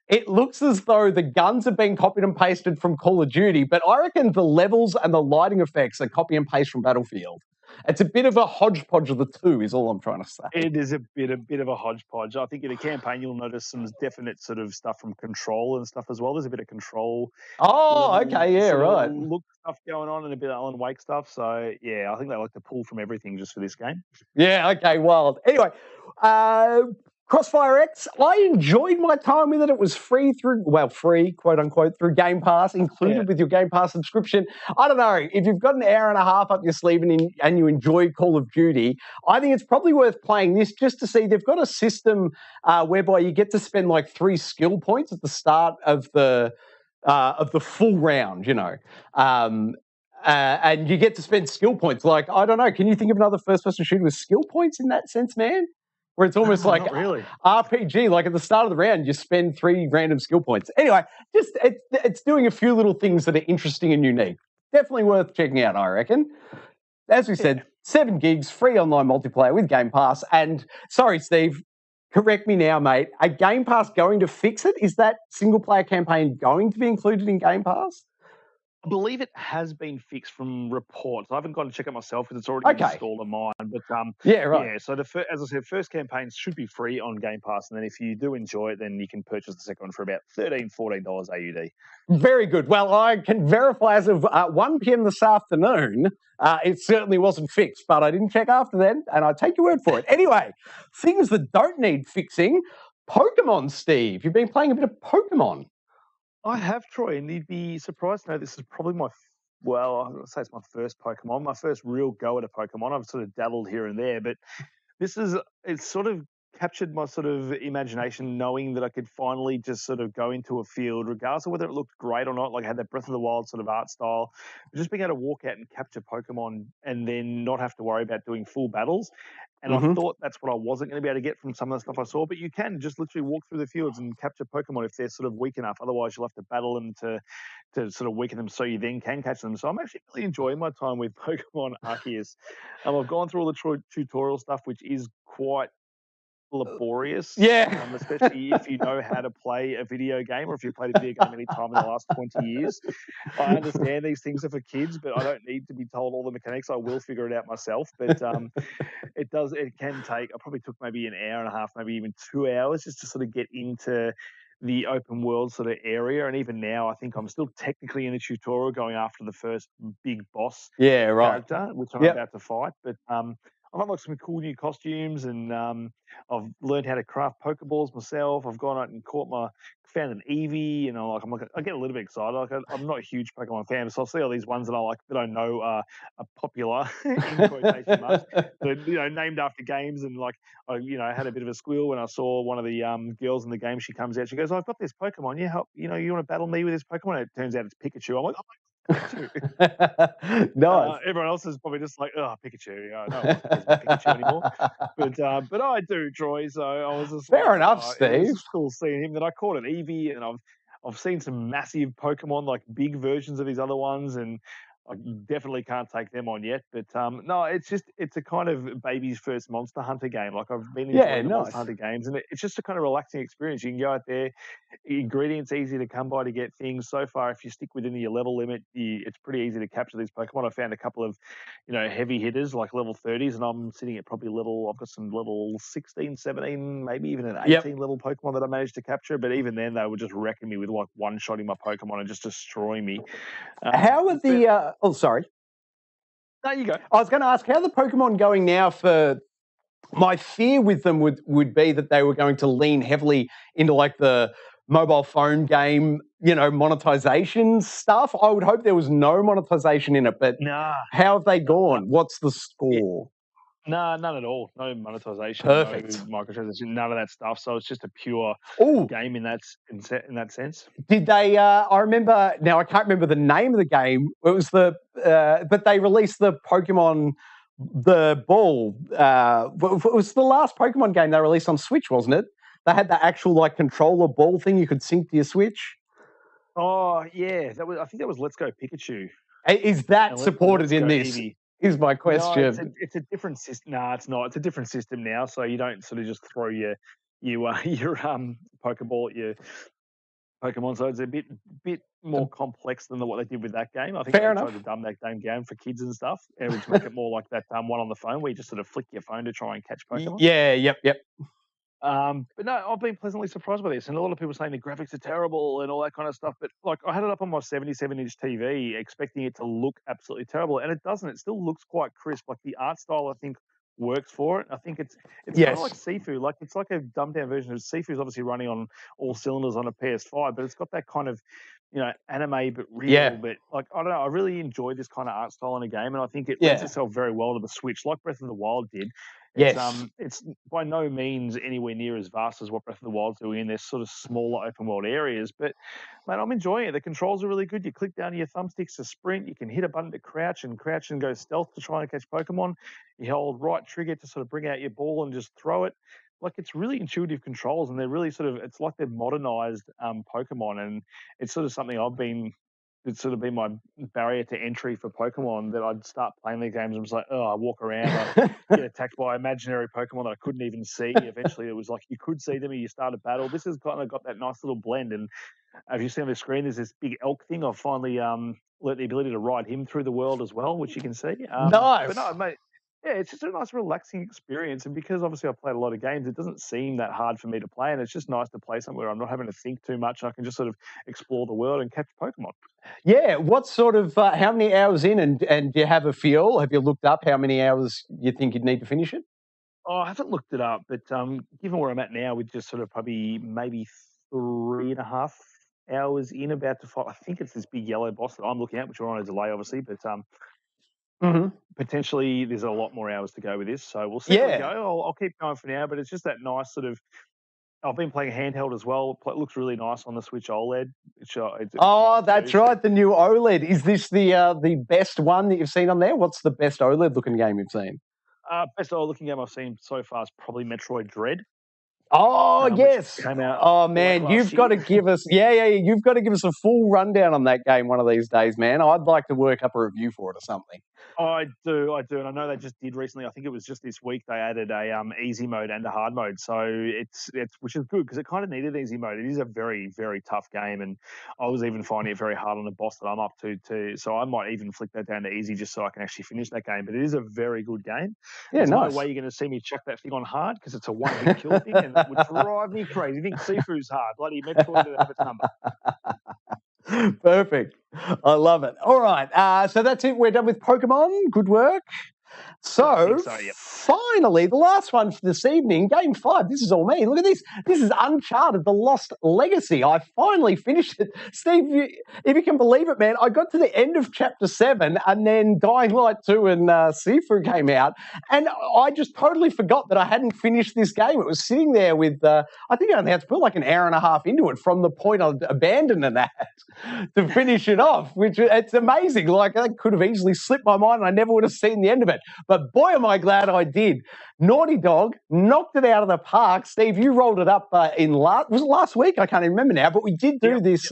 it looks as though the guns have been copied and pasted from Call of Duty, but I reckon the levels and the lighting effects are copy and paste from Battlefield. It's a bit of a hodgepodge of the two, is all I'm trying to say. It is a bit of a hodgepodge. I think in a campaign you'll notice some definite sort of stuff from Control and stuff as well. There's a bit of Control. Oh, okay, yeah, right. Look stuff going on and a bit of Alan Wake stuff. So yeah, I think they like to pull from everything just for this game. Yeah, okay, wild. Anyway, Crossfire X, I enjoyed my time with it. It was free, quote unquote, through Game Pass, included with your Game Pass subscription. I don't know, if you've got an hour and a half up your sleeve and you enjoy Call of Duty, I think it's probably worth playing this just to see. They've got a system whereby you get to spend like 3 skill points at the start of the full round, and you get to spend skill points. Like, I don't know, can you think of another first-person shooter with skill points in that sense, man? Where it's almost like really. RPG, like at the start of the round, you spend 3 random skill points. Anyway, just it's doing a few little things that are interesting and unique. Definitely worth checking out, I reckon. As we said, 7 gigs, free online multiplayer with Game Pass. And sorry, Steve, correct me now, mate. Are Game Pass going to fix it? Is that single-player campaign going to be included in Game Pass? I believe it has been fixed from reports. I haven't gone to check it myself because it's already installed on mine. But yeah, right. Yeah, so as I said, first campaigns should be free on Game Pass, and then if you do enjoy it, then you can purchase the second one for about $13, $14 AUD. Very good. Well, I can verify as of 1 p.m. this afternoon, it certainly wasn't fixed, but I didn't check after then, and I take your word for it. Anyway, things that don't need fixing. Pokemon, Steve. You've been playing a bit of Pokemon. I have, Troy, and you'd be surprised to know this is probably I'd say it's my first Pokemon, my first real go at a Pokemon. I've sort of dabbled here and there, but it's sort of captured my sort of imagination, knowing that I could finally just sort of go into a field, regardless of whether it looked great or not. Like I had that Breath of the Wild sort of art style, just being able to walk out and capture Pokemon and then not have to worry about doing full battles. And I thought that's what I wasn't going to be able to get from some of the stuff I saw. But you can just literally walk through the fields and capture Pokemon if they're sort of weak enough. Otherwise, you'll have to battle them to sort of weaken them so you then can catch them. So I'm actually really enjoying my time with Pokemon Arceus. I've gone through all the tutorial stuff, which is quite laborious. Especially if you know how to play a video game, or if you've played a video game any time in the last 20 years. I understand these things are for kids, but I don't need to be told all the mechanics. I will figure it out myself. But it can take, I probably took maybe an hour and a half, maybe even 2 hours just to sort of get into the open world sort of area. And even now, I think I'm still technically in the tutorial going after the first big boss character, which I'm about to fight. But I've unlocked some cool new costumes, and I've learned how to craft Pokeballs myself. I've gone out and found an Eevee, and I get a little bit excited. Like I'm not a huge Pokemon fan, so I'll see all these ones that I like that I know are popular in quotation marks, that, named after games. And I had a bit of a squeal when I saw one of the girls in the game. She comes out, she goes, "I've got this Pokemon. You want to battle me with this Pokemon?" And it turns out it's Pikachu. I'm like, "Oh my nice. Everyone else is probably just like, "Oh, Pikachu." No one cares about Pikachu anymore. But I do, Troy. So I was just fair enough, Steve. It was cool seeing him. Then I caught an Eevee, and I've seen some massive Pokemon, like big versions of these other ones, and I definitely can't take them on yet. But no, it's a kind of baby's first Monster Hunter game. Like I've been enjoying the Monster Hunter games, and it's just a kind of relaxing experience. You can go out there, ingredients easy to come by to get things. So far, if you stick within your level limit, it's pretty easy to capture these Pokemon. I found a couple of heavy hitters like level 30s, and I'm sitting at probably I've got some level 16, 17, maybe even an 18 level Pokemon that I managed to capture. But even then, they were just wrecking me with like one-shotting my Pokemon and just destroying me. How are the oh, sorry. There you go. I was going to ask, how are the Pokemon going now? For my fear with them would be that they were going to lean heavily into like the mobile phone game, monetization stuff. I would hope there was no monetization in it, but how have they gone? What's the score? No, none at all. No monetization, Perfect. no microtransaction, none of that stuff. So it's just a pure game in that sense. Did they? I remember now. I can't remember the name of the game. It was but they released the Pokemon, the ball. It was the last Pokemon game they released on Switch, wasn't it? They had the actual like controller ball thing you could sync to your Switch. Oh yeah, I think that was Let's Go Pikachu. Is that supported in this? Eevee. Is my question. No, it's a different system. No, it's not. It's a different system now. So you don't sort of just throw your Pokeball at your Pokemon. So it's a bit more complex than what they did with that game. I think they tried to dumb that game down for kids and stuff, and to make it more like that one on the phone where you just sort of flick your phone to try and catch Pokemon. Yeah. Yep. But no, I've been pleasantly surprised by this, and a lot of people saying the graphics are terrible and all that kind of stuff. But like, I had it up on my 77-inch TV, expecting it to look absolutely terrible, and it doesn't. It still looks quite crisp. Like the art style, I think, works for it. I think it's kind Yes. of like Sifu. Like it's like a dumbed down version of Sifu's obviously running on all cylinders on a PS5, but it's got that kind of anime but real. Yeah. But like I don't know, I really enjoy this kind of art style in a game, and I think it Yeah. lends itself very well to the Switch, like Breath of the Wild did. Yes. It's by no means anywhere near as vast as what Breath of the Wild's doing in their sort of smaller open world areas, but man, I'm enjoying it. The controls are really good. You click down your thumbsticks to sprint. You can hit a button to crouch and go stealth to try and catch Pokemon. You hold right trigger to sort of bring out your ball and just throw it. Like it's really intuitive controls, and they're really it's like they've modernized Pokemon, and it's sort of something it's sort of been my barrier to entry for Pokemon, that I'd start playing these games and I was like, I walk around, I get attacked by imaginary Pokemon that I couldn't even see. Eventually it was like you could see them and you start a battle. This has kind of got that nice little blend, and if you see on the screen, there's this big elk thing. I've finally learnt the ability to ride him through the world as well, which you can see. Nice. But no, mate, yeah, it's just a nice, relaxing experience. And because obviously I've played a lot of games, it doesn't seem that hard for me to play. And it's just nice to play somewhere I'm not having to think too much. I can just sort of explore the world and catch Pokemon. Yeah. What sort of, how many hours in, and do you have a feel? Have you looked up how many hours you think you'd need to finish it? Oh, I haven't looked it up, but given where I'm at now, with just sort of probably maybe 3.5 hours in, about to fight. I think it's this big yellow boss that I'm looking at, which we're on a delay, obviously, but potentially there's a lot more hours to go with this. So we'll see how we go. I'll keep going for now, but it's just that nice sort of. I've been playing handheld as well. It looks really nice on the Switch OLED. It's nice that's right, the new OLED. Is this the best one that you've seen on there? What's the best OLED looking game you've seen? Best OLED looking game I've seen so far is probably Metroid Dread. Oh, yes. Came out oh, man, you've got to give us, you've got to give us a full rundown on that game one of these days, man. I'd like to work up a review for it or something. I do, and I know they just did recently. I think it was just this week they added a easy mode and a hard mode, so it's which is good because it kind of needed easy mode. It is a very, very tough game, and I was even finding it very hard on the boss that I'm up to too. So I might even flick that down to easy just so I can actually finish that game. But it is a very good game. Yeah, There's nice. no way you're going to see me chuck that thing on hard because it's a one-hit kill thing, and it would drive me crazy. You think Sifu's hard? Bloody Metroid would have its number. Perfect. I love it. All right. So that's it. We're done with Pokemon. Good work. So, yep. Finally, the last one for this evening, Game 5. This is all me. Look at this. This is Uncharted, The Lost Legacy. I finally finished it. Steve, if you can believe it, man, I got to the end of Chapter 7 and then Dying Light 2 and Sifu came out, and I just totally forgot that I hadn't finished this game. It was sitting there with, I think I only had to put like an hour and a half into it from the point I'd abandoned that to finish it off, which it's amazing. Like, I could have easily slipped my mind and I never would have seen the end of it. But boy, am I glad I did. Naughty Dog knocked it out of the park. Steve, you rolled it up was it last week? I can't even remember now, but we did do this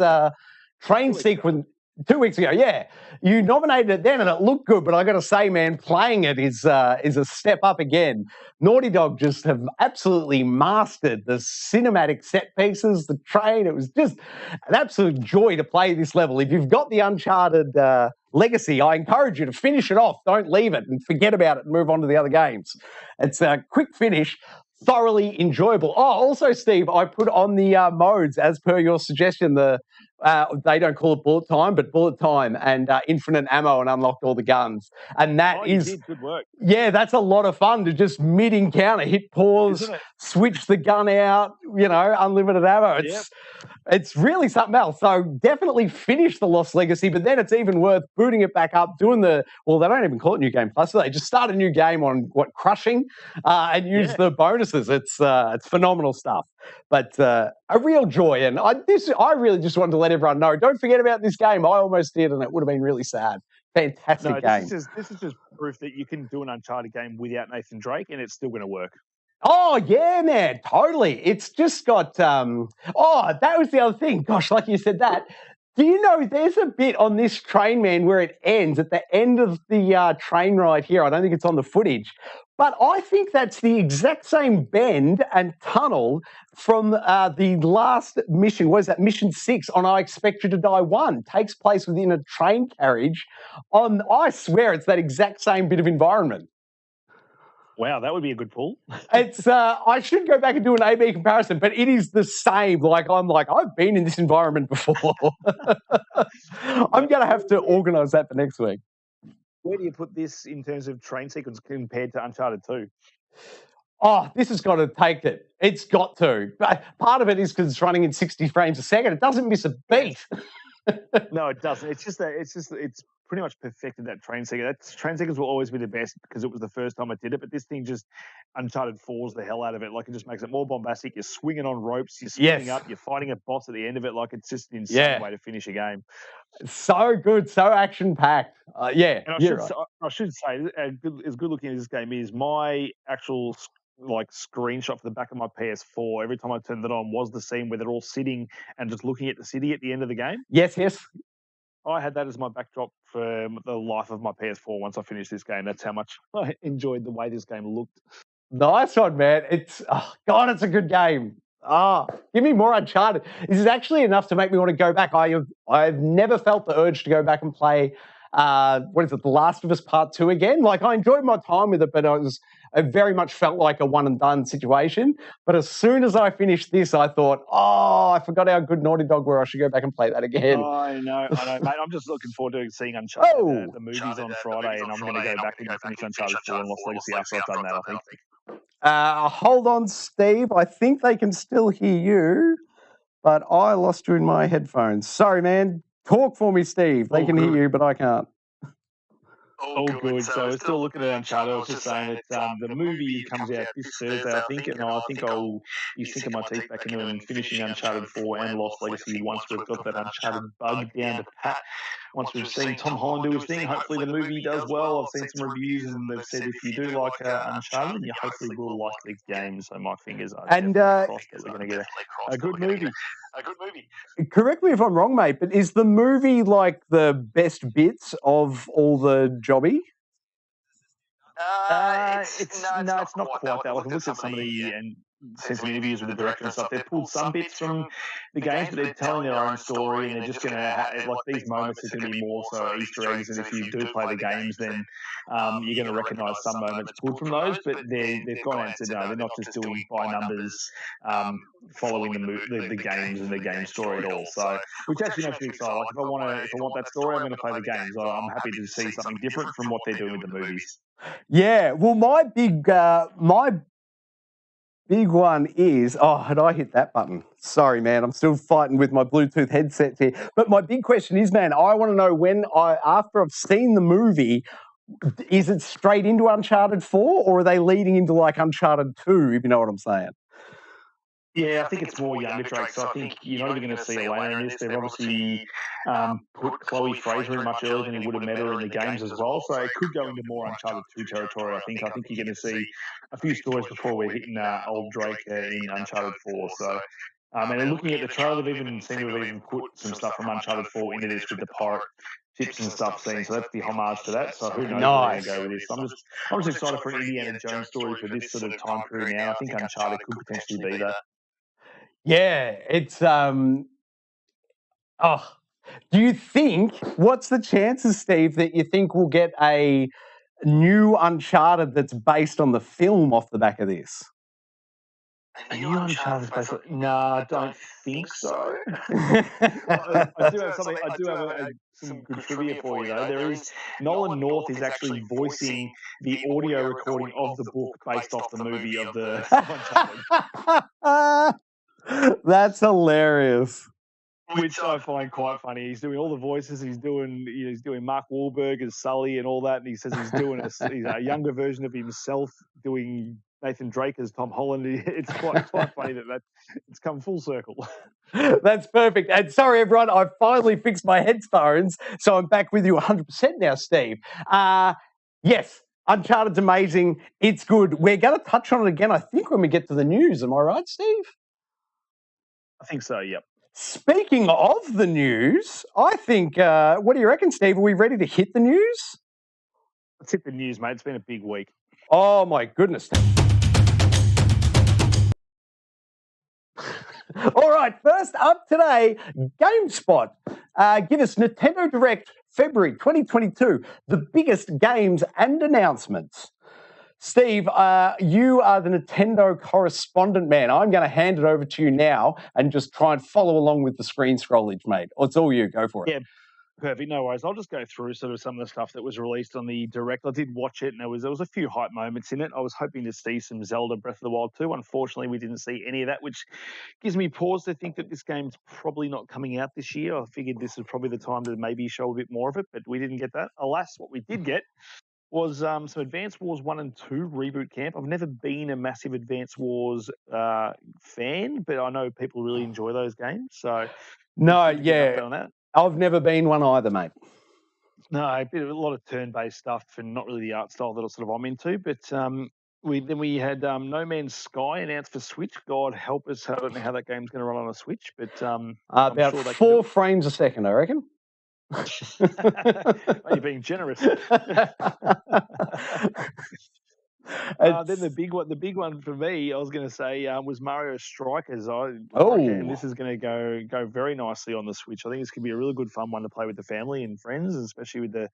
train sequence 2 weeks ago. Yeah, you nominated it then and it looked good, but I got to say, man, playing it is a step up again. Naughty Dog just have absolutely mastered the cinematic set pieces, the train. It was just an absolute joy to play this level. If you've got the Uncharted Legacy, I encourage you to finish it off. Don't leave it and forget about it and move on to the other games. It's a quick finish, thoroughly enjoyable. Oh, also, Steve, I put on the modes as per your suggestion. They don't call it bullet time, but bullet time and infinite ammo, and unlocked all the guns. And that is you did good work. Yeah, that's a lot of fun to just mid-encounter, hit pause, switch the gun out, unlimited ammo. It's really something else. So definitely finish The Lost Legacy, but then it's even worth booting it back up, doing they don't even call it New Game Plus. They just start a new game on Crushing and use the bonuses. It's phenomenal stuff. But a real joy. And I really just wanted to let everyone know, don't forget about this game. I almost did, and it would have been really sad. Fantastic game. This is just proof that you can do an Uncharted game without Nathan Drake, and it's still going to work. Oh, yeah, man, totally. It's just got, that was the other thing. Gosh, like you said that. Do you know there's a bit on this train, man, where it ends at the end of the train ride here. I don't think it's on the footage. But I think that's the exact same bend and tunnel from the last mission. What is that? Mission 6 on I Expect You to Die 1. Takes place within a train carriage. I swear it's that exact same bit of environment. Wow, that would be a good pull. It's I should go back and do an A/B comparison, but it is the same. I've been in this environment before. I'm going to have to organise that for next week. Where do you put this in terms of train sequence compared to Uncharted 2? Oh, this has got to take it. It's got to. But part of it is because it's running in 60 frames a second. It doesn't miss a beat. No, it doesn't. It's pretty much perfected that train sequence. That train sequence will always be the best because it was the first time I did it. But this thing just Uncharted 4's the hell out of it. Like, it just makes it more bombastic. You're swinging on ropes. You're spinning up. You're fighting a boss at the end of it. Like, it's just an insane way to finish a game. So good, so action packed. And I should say, as good looking as this game is, my actual screenshot for the back of my PS4 every time I turned it on was the scene where they're all sitting and just looking at the city at the end of the game. Yes. I had that as my backdrop for the life of my PS4 once I finished this game. That's how much I enjoyed the way this game looked. Nice one, man. It's a good game. Give me more Uncharted. This is actually enough to make me want to go back. I've never felt the urge to go back and play The Last of Us Part 2 again. Like, I enjoyed my time with it, but it very much felt like a one and done situation. But as soon as I finished this, I thought, I forgot how good Naughty Dog were. I should go back and play that again. Oh, I know, mate. I'm just looking forward to seeing Uncharted, the movies on Friday, and I'm going to go back and finish Uncharted 4 and Lost Legacy after I've done that, I think. Hold on, Steve. I think they can still hear you, but I lost you in my headphones. Sorry, man. Talk for me, Steve. They can hear you, but I can't. All good. So we're still looking at Uncharted. I was just saying that the movie comes out this Thursday, I think, and I think I'll be sinking my teeth back into it and finishing Uncharted 4 and Lost Legacy once we've got that Uncharted bug down to pat. Once we've seen Tom Holland do his thing, hopefully the movie does well. I've seen some reviews and they've said if you do like Uncharted, you hopefully will like the game. So my fingers are crossed that we're going to get a good movie. Correct me if I'm wrong, mate, but is the movie like the best bits of all the jobby? It's not quite that. Like, I've looked at some of the and seen some interviews with the director and stuff. They've pulled some bits from the games, but they're telling their own story, and they're just going to have, like, these moments are going to be more so Easter eggs. And if you do play the games, then you're going to recognise some moments pulled from those. But they've gone out and said no, they're not just doing by numbers, following the games and the game story at all. So, which actually makes me excited. Like, if I want that story, I'm going to play the games. I'm happy to see something different from what they're doing with the movies. Yeah, well, my big one is, had I hit that button? Sorry, man, I'm still fighting with my Bluetooth headsets here. But my big question is, man, I want to know after I've seen the movie, is it straight into Uncharted 4 or are they leading into like Uncharted 2, if you know what I'm saying? Yeah, I think it's more younger Drake, so I think you're not even going to see Elena in this. They've obviously put Chloe Fraser in much earlier than he would have met her in the games as well, so it could go into more Uncharted 2 territory, I think. I think you're going to see a few stories before we're hitting old Drake in Uncharted 4, so... and looking at the trailer, they've even seemed to have even put some stuff from Uncharted 4 into this with the pirate ships and stuff seen, so that's the homage to that, so who knows where they're going to go with this. I'm just excited for an Indiana Jones story for this sort of time period now. I think Uncharted could potentially be that. Yeah, it's do you think, what's the chances, Steve, that you think we'll get a new Uncharted that's based on the film off the back of this? A new Uncharted based on... No, I don't think so. I do have some good trivia for you, though. There is... Nolan North is actually voicing the audio recording of the book based off the movie of the Uncharted. That's hilarious. Which I find quite funny. He's doing all the voices. He's doing Mark Wahlberg as Sully and all that. And he says he's doing a younger version of himself, doing Nathan Drake as Tom Holland. It's quite funny that it's come full circle. That's perfect. And sorry, everyone, I finally fixed my headphones, so I'm back with you 100% now, Steve. Yes. Uncharted's amazing. It's good. We're going to touch on it again, I think, when we get to the news. Am I right, Steve? I think so, yep. Speaking of the news, I think, what do you reckon, Steve? Are we ready to hit the news? Let's hit the news, mate. It's been a big week. Oh, my goodness. All right, first up today, GameSpot. Give us Nintendo Direct February 2022, the biggest games and announcements. Steve, you are the Nintendo correspondent, man. I'm going to hand it over to you now and just try and follow along with the screen scrollage, mate. It's all you. Go for it. Perfect, no worries. I'll just go through sort of some of the stuff that was released on the Direct. I did watch it, and there was a few hype moments in it. I was hoping to see some Zelda Breath of the Wild 2. Unfortunately, we didn't see any of that, which gives me pause to think that this game's probably not coming out this year. I figured this is probably the time to maybe show a bit more of it, but we didn't get that. Alas, what we did get was some Advance Wars 1 and 2 Reboot Camp. I've never been a massive Advance Wars fan, but I know people really enjoy those games. So, no, good to get an update on that. I've never been one either, mate. No, a lot of turn-based stuff and not really the art style that I'm into. But we had No Man's Sky announced for Switch. God help us, I don't know how that game's going to run on a Switch, but about sure 4 frames a second, I reckon. You're being generous. Then the big one for me, I was going to say, was Mario Strikers. I reckon this is going to go very nicely on the Switch. I think this could be a really good fun one to play with the family and friends, especially with the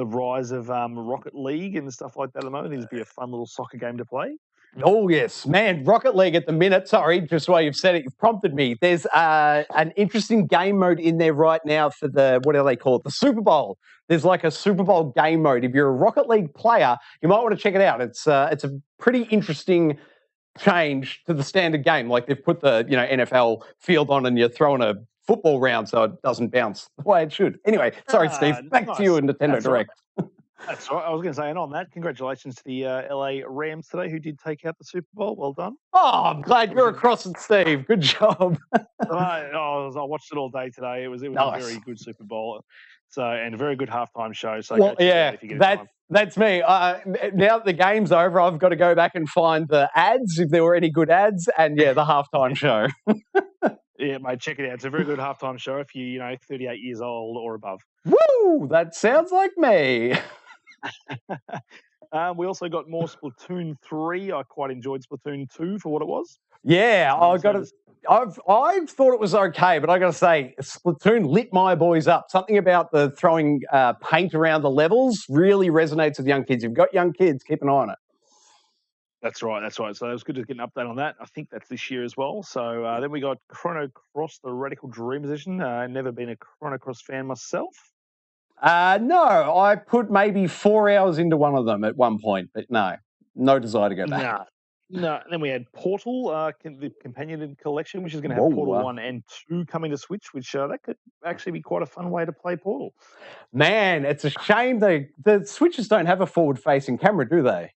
rise of Rocket League and stuff like that at the moment. This would be a fun little soccer game to play. Oh, yes. Man, Rocket League at the minute. Sorry, just while you've said it, you've prompted me. There's an interesting game mode in there right now for what do they call it? The Super Bowl. There's like a Super Bowl game mode. If you're a Rocket League player, you might want to check it out. It's a pretty interesting change to the standard game. Like they've put the NFL field on and you're throwing a football round so it doesn't bounce the way it should. Anyway, sorry, Steve. Back to you and Nintendo Direct. That's right. I was going to say, and on that, congratulations to the LA Rams today, who did take out the Super Bowl. Well done. Oh, I'm glad you're across it, Steve. Good job. I watched it all day today. It was nice. A very good Super Bowl. And a very good halftime show. So well, yeah, that's me. Now that the game's over, I've got to go back and find the ads, if there were any good ads, and the halftime show. Yeah, mate, check it out. It's a very good halftime show if you're 38 years old or above. Woo! That sounds like me. We also got more Splatoon 3. I quite enjoyed Splatoon 2 for what it was. Yeah, I've thought it was okay, but I got to say, Splatoon lit my boys up. Something about the throwing paint around the levels really resonates with young kids. If you've got young kids, keep an eye on it. That's right. So it was good to get an update on that. I think that's this year as well. So then we got Chrono Cross, the Radical Dream Edition. Never been a Chrono Cross fan myself. No, I put maybe 4 hours into one of them at one point, but no desire to go back. No. Then we had Portal, the Companion Collection, which is going to have Portal 1 and 2 coming to Switch, which that could actually be quite a fun way to play Portal. Man, it's a shame the Switches don't have a forward-facing camera, do they?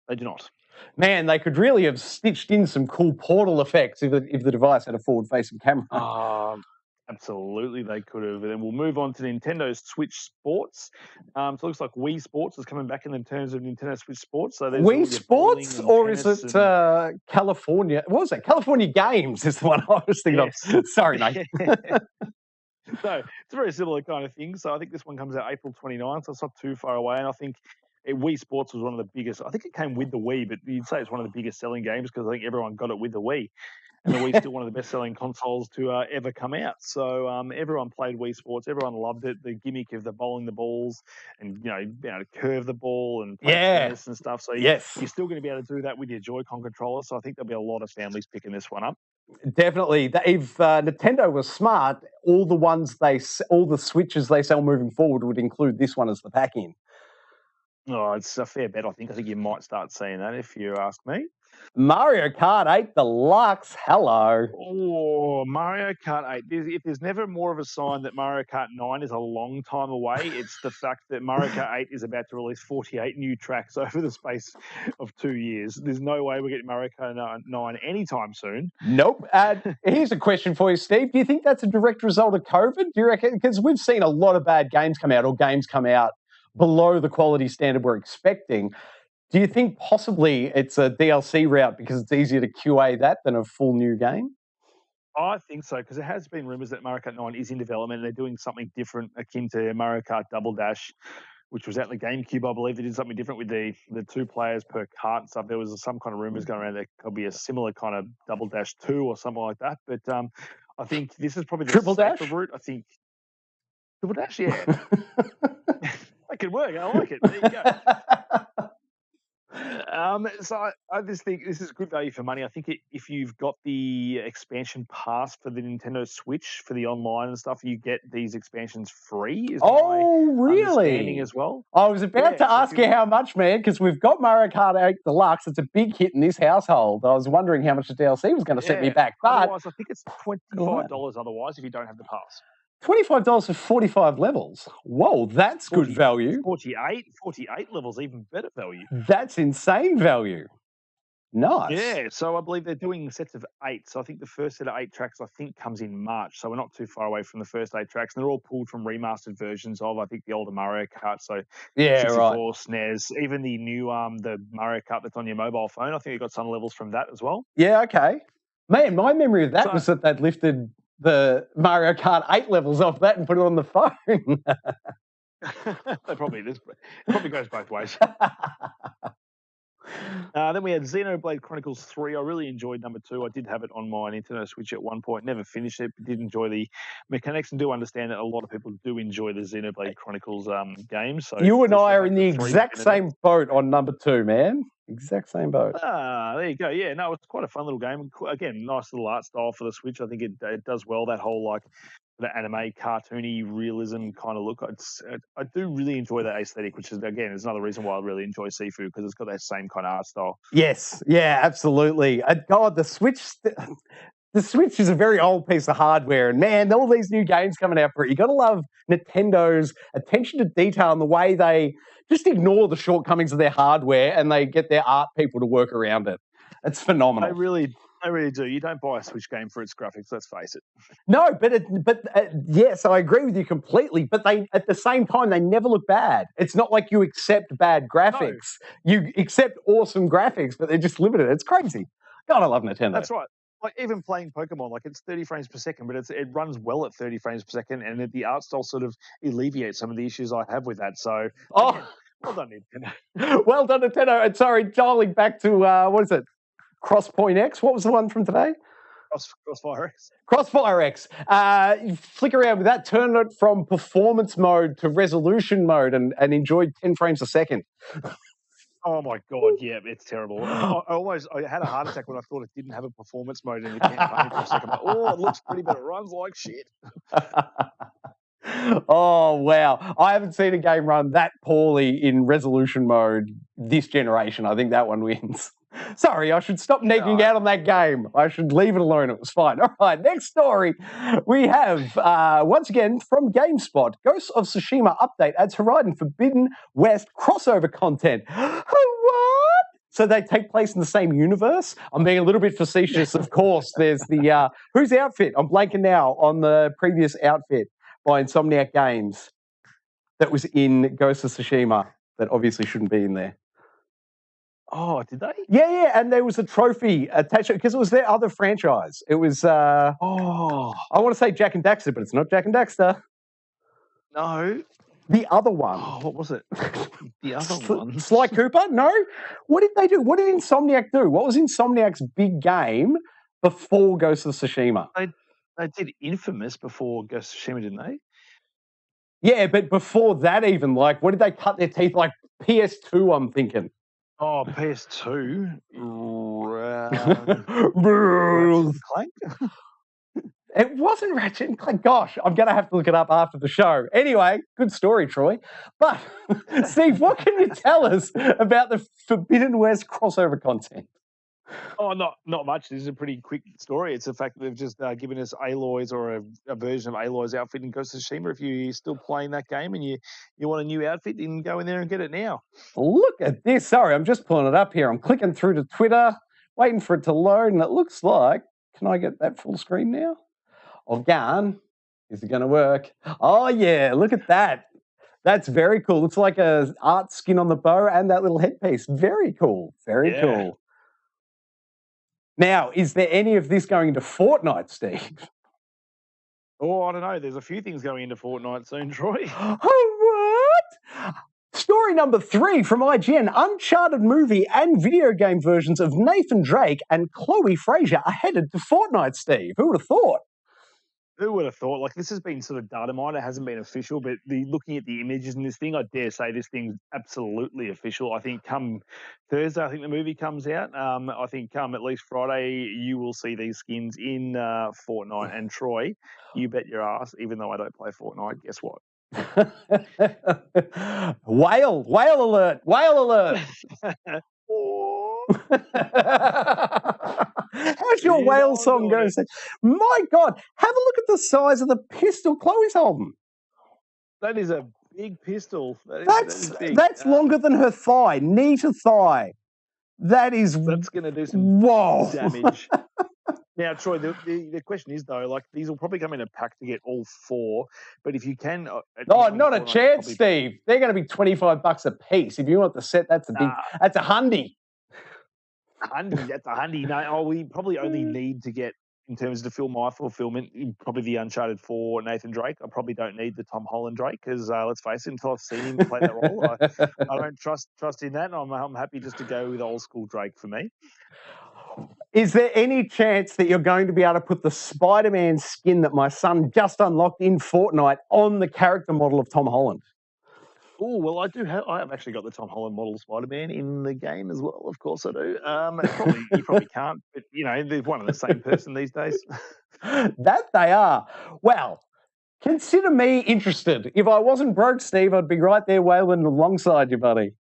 They do not. Man, they could really have stitched in some cool Portal effects if the device had a forward-facing camera. Absolutely, they could have. And then we'll move on to Nintendo's Switch Sports. So it looks like Wii Sports is coming back in terms of Nintendo Switch Sports. So Wii Sports, or is it California? What was it? California Games is the one I was thinking of. Sorry, mate. So it's a very similar kind of thing. So I think this one comes out April 29th, so it's not too far away. And I think Wii Sports was one of the biggest. I think it came with the Wii, but you'd say it's one of the biggest selling games because I think everyone got it with the Wii. And the Wii's still one of the best-selling consoles to ever come out. So everyone played Wii Sports. Everyone loved it. The gimmick of the bowling the balls and, being able to curve the ball and play tennis and stuff. So you're still going to be able to do that with your Joy-Con controller. So I think there'll be a lot of families picking this one up. Definitely. If Nintendo was smart, all the Switches they sell moving forward would include this one as the pack-in. Oh, it's a fair bet. I think you might start seeing that if you ask me. Mario Kart 8 Deluxe, hello. Oh, Mario Kart 8. If there's never more of a sign that Mario Kart 9 is a long time away, it's the fact that Mario Kart 8 is about to release 48 new tracks over the space of 2 years. There's no way we're getting Mario Kart 9 anytime soon. Nope. Here's a question for you, Steve. Do you think that's a direct result of COVID? Do you reckon? Because we've seen a lot of bad games come out, or games come out below the quality standard we're expecting. Do you think possibly it's a DLC route because it's easier to QA that than a full new game? I think so, because there has been rumours that Mario Kart 9 is in development and they're doing something different akin to Mario Kart Double Dash, which was out in the GameCube, I believe. They did something different with the 2 players per cart and stuff. There was some kind of rumours going around that could be a similar kind of Double Dash 2 or something like that. But I think this is probably the Triple Dash route. I think Triple Dash, yeah. That could work. I like it. There you go. So I just think this is good value for money. I think if you've got the expansion pass for the Nintendo Switch for the online and stuff, you get these expansions free. Is my understanding really? as well. I was about to Yeah, so ask you how much, man, because we've got Mario Kart 8 Deluxe. It's a big hit in this household. I was wondering how much the DLC was going to set me back. But otherwise, I think it's $25. Otherwise, if you don't have the pass. $25 for 45 levels. Whoa, that's 40, good value. 48 levels, even better value. That's insane value. Nice. Yeah, so I believe they're doing sets of 8. So I think the first set of 8 tracks, I think, comes in March. So we're not too far away from the first 8 tracks. And they're all pulled from remastered versions of, I think, the older Mario Kart. So yeah, 64, right. SNES, even the new the Mario Kart that's on your mobile phone. I think you got some levels from that as well. Yeah, okay. Man, my memory of that was that they'd lifted the Mario Kart 8 levels off that and put it on the phone. It probably goes both ways. Then we had Xenoblade Chronicles 3. I really enjoyed number 2. I did have it on my Nintendo Switch at one point. Never finished it, but did enjoy the mechanics and do understand that a lot of people do enjoy the Xenoblade Chronicles games. So you and I are in the exact same boat on number 2, man. Exact same boat. There you go. Yeah, no, it's quite a fun little game. Again, nice little art style for the Switch. I think it does well, that whole like the anime cartoony realism kind of look. I do really enjoy that aesthetic, which is again is another reason why I really enjoy Sifu, because it's got that same kind of art style. Yes, yeah, absolutely. God, the Switch is a very old piece of hardware, and man, all these new games coming out for it. You got to love Nintendo's attention to detail and the way they just ignore the shortcomings of their hardware and they get their art people to work around it. It's phenomenal. They really do. You don't buy a Switch game for its graphics, let's face it. No, but yes, I agree with you completely. But they, at the same time, they never look bad. It's not like you accept bad graphics. No. You accept awesome graphics, but they're just limited. It's crazy. God, I love Nintendo. That's right. Like even playing Pokemon, like it's 30 frames per second, but it runs well at 30 frames per second, and the art style sort of alleviates some of the issues I have with that. So, again, well done, Nintendo. Well done, Nintendo. And sorry, dialing back to what is it? Crosspoint X. What was the one from today? Crossfire X. Crossfire X. You flick around with that, turn it from performance mode to resolution mode, and enjoyed 10 frames a second. Oh my God, yeah, it's terrible. I had a heart attack when I thought it didn't have a performance mode in the campaign for a second. Like, it looks pretty, but it runs like shit. Oh, wow. I haven't seen a game run that poorly in resolution mode this generation. I think that one wins. Sorry, I should stop negging out on that game. I should leave it alone. It was fine. All right, next story. We have, once again, from GameSpot, Ghost of Tsushima update adds Horizon Forbidden West crossover content. What? So they take place in the same universe? I'm being a little bit facetious, of course. There's the, whose outfit? I'm blanking now on the previous outfit by Insomniac Games that was in Ghost of Tsushima that obviously shouldn't be in there. Oh, did they? Yeah, and there was a trophy attached because it was their other franchise. It was, I want to say Jak and Daxter, but it's not Jak and Daxter. No. The other one. Oh, what was it? The other one? Sly Cooper? No. What did they do? What did Insomniac do? What was Insomniac's big game before Ghost of Tsushima? They did Infamous before Ghost of Tsushima, didn't they? Yeah, but before that even, like, what did they cut their teeth? Like PS2, I'm thinking. Oh, PS2. Clank? It wasn't Ratchet and Clank. Gosh, I'm going to have to look it up after the show. Anyway, good story, Troy. But, Steve, what can you tell us about the Forbidden West crossover content? Oh, not much. This is a pretty quick story. It's the fact that they've just given us Aloy's or a version of Aloy's outfit in Ghost of Tsushima. If you're still playing that game and you want a new outfit, you can go in there and get it now. Look at this. Sorry, I'm just pulling it up here. I'm clicking through to Twitter, waiting for it to load, and it looks like, can I get that full screen now? Organ, is it going to work? Oh, yeah, look at that. That's very cool. Looks like a art skin on the bow and that little headpiece. Very cool. Very cool. Now, is there any of this going into Fortnite, Steve? Oh, I don't know. There's a few things going into Fortnite soon, Troy. Oh, what? Story number 3 from IGN. Uncharted movie and video game versions of Nathan Drake and Chloe Frazier are headed to Fortnite, Steve. Who would have thought? Who would have thought? Like, this has been sort of data mined. It hasn't been official, but looking at the images in this thing, I dare say this thing's absolutely official. I think come Thursday, I think the movie comes out. I think come at least Friday, you will see these skins in Fortnite. And Troy, you bet your ass, even though I don't play Fortnite, guess what? Whale alert! Whale alert! How's your whale song going? My God, have a look at the size of the pistol Chloe's holding. That is a big pistol. That's big. Longer than her thigh, knee to thigh. That's going to do some damage. Now, Troy, the question is, though, like, these will probably come in a pack to get all 4, but if you can... not a chance, Steve. They're going to be $25 a piece. If you want the set, that's a hundy. That's a hundy. No, we probably only need to get, in terms of to fill my fulfillment, probably the Uncharted 4 Nathan Drake. I probably don't need the Tom Holland Drake because, let's face it, until I've seen him play that role, I don't trust in that. I'm happy just to go with old school Drake for me. Is there any chance that you're going to be able to put the Spider-Man skin that my son just unlocked in Fortnite on the character model of Tom Holland? Oh, well, I have actually got the Tom Holland model Spider-Man in the game as well. Of course I do. You probably can't, but, they're one and the same person these days. That they are. Well, consider me interested. If I wasn't broke, Steve, I'd be right there wailing alongside you, buddy.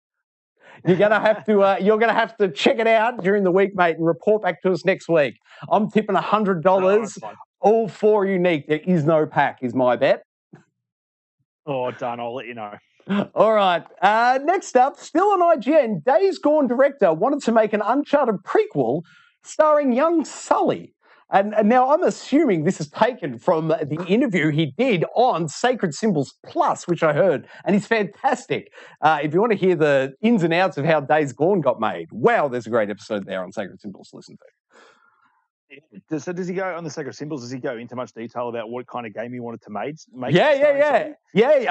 You're gonna have to check it out during the week, mate, and report back to us next week. I'm tipping $100. All 4 unique. There is no pack, is my bet. Oh, done. I'll let you know. All right. Next up, still on IGN, Days Gone director wanted to make an Uncharted prequel starring young Sully. And now I'm assuming this is taken from the interview he did on Sacred Symbols Plus, which I heard, and he's fantastic. If you want to hear the ins and outs of how Days Gone got made, wow, there's a great episode there on Sacred Symbols to listen to. So does he go on the Sacred Symbols? Does he go into much detail about what kind of game he wanted to make? Yeah.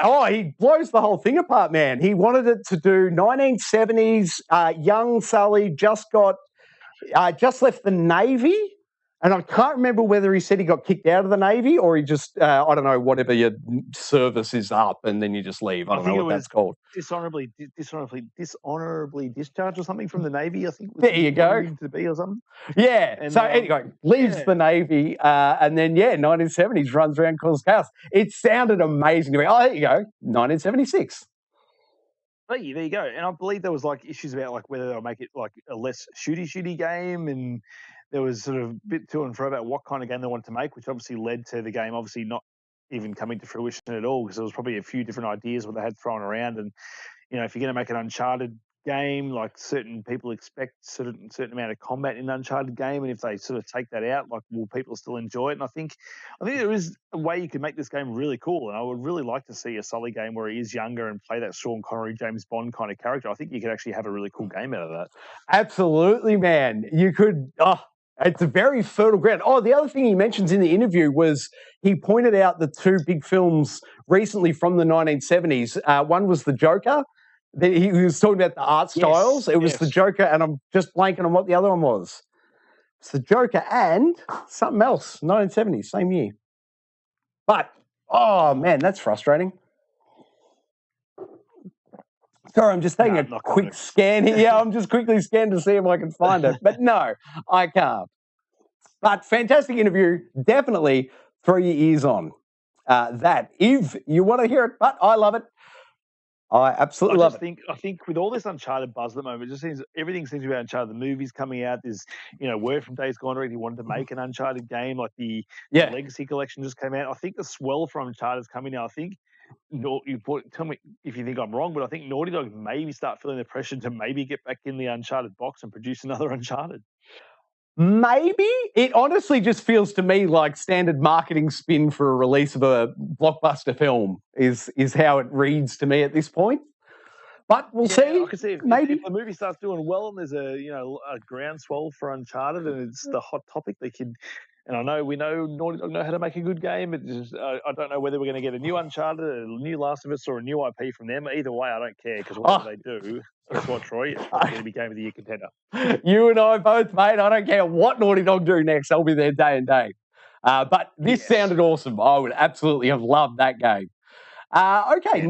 Oh, he blows the whole thing apart, man. He wanted it to do 1970s, young Sully just left the Navy. And I can't remember whether he said he got kicked out of the Navy or he just, I don't know, whatever your service is up and then you just leave. I don't know what that's called. Dishonorably discharged or something from the Navy, I think. There you go. To be or something. Yeah. And, so anyway, leaves the Navy and then, 1970s runs around, causes chaos. It sounded amazing to me. Oh, there you go. 1976. There you go. And I believe there was issues about whether they'll make it a less shooty game, and there was sort of a bit to and fro about what kind of game they wanted to make, which obviously led to the game obviously not even coming to fruition at all, because there was probably a few different ideas what they had thrown around. And if you're going to make an Uncharted game, certain people expect certain amount of combat in an Uncharted game, and if they sort of take that out, will people still enjoy it? And I think there is a way you can make this game really cool, and I would really like to see a Sully game where he is younger and play that Sean Connery, James Bond kind of character. I think you could actually have a really cool game out of that. Absolutely, man. You could. It's a very fertile ground. Oh, the other thing he mentions in the interview was he pointed out the 2 big films recently from the 1970s. One was The Joker. He was talking about the art styles. It was The Joker, and I'm just blanking on what the other one was. It's The Joker and something else, 1970s, same year. But, oh, man, that's frustrating. Sorry, I'm just taking a quick scan here. Yeah, I'm just quickly scanning to see if I can find it. But no, I can't. But fantastic interview. Definitely throw your ears on that if you want to hear it. But I love it. I absolutely love it. I think with all this Uncharted buzz at the moment, it just seems everything seems to be Uncharted. The movies coming out. There's word from Days Gone already wanted to make an Uncharted game, the Legacy Collection just came out. I think the swell from Uncharted is coming now. I think. Tell me if you think I'm wrong, but I think Naughty Dog maybe start feeling the pressure to maybe get back in the Uncharted box and produce another Uncharted. Maybe. It honestly just feels to me like standard marketing spin for a release of a blockbuster film is how it reads to me at this point. But we'll see. I can see if the movie starts doing well and there's a groundswell for Uncharted and it's the hot topic, they could. And we know Naughty Dog know how to make a good game. It's just, I don't know whether we're going to get a new Uncharted, a new Last of Us, or a new IP from them. Either way, I don't care, because whatever they do, guess what, Troy? It's going to be Game of the Year contender. You and I both, mate. I don't care what Naughty Dog do next. I'll be there day and day. But this sounded awesome. I would absolutely have loved that game. Okay,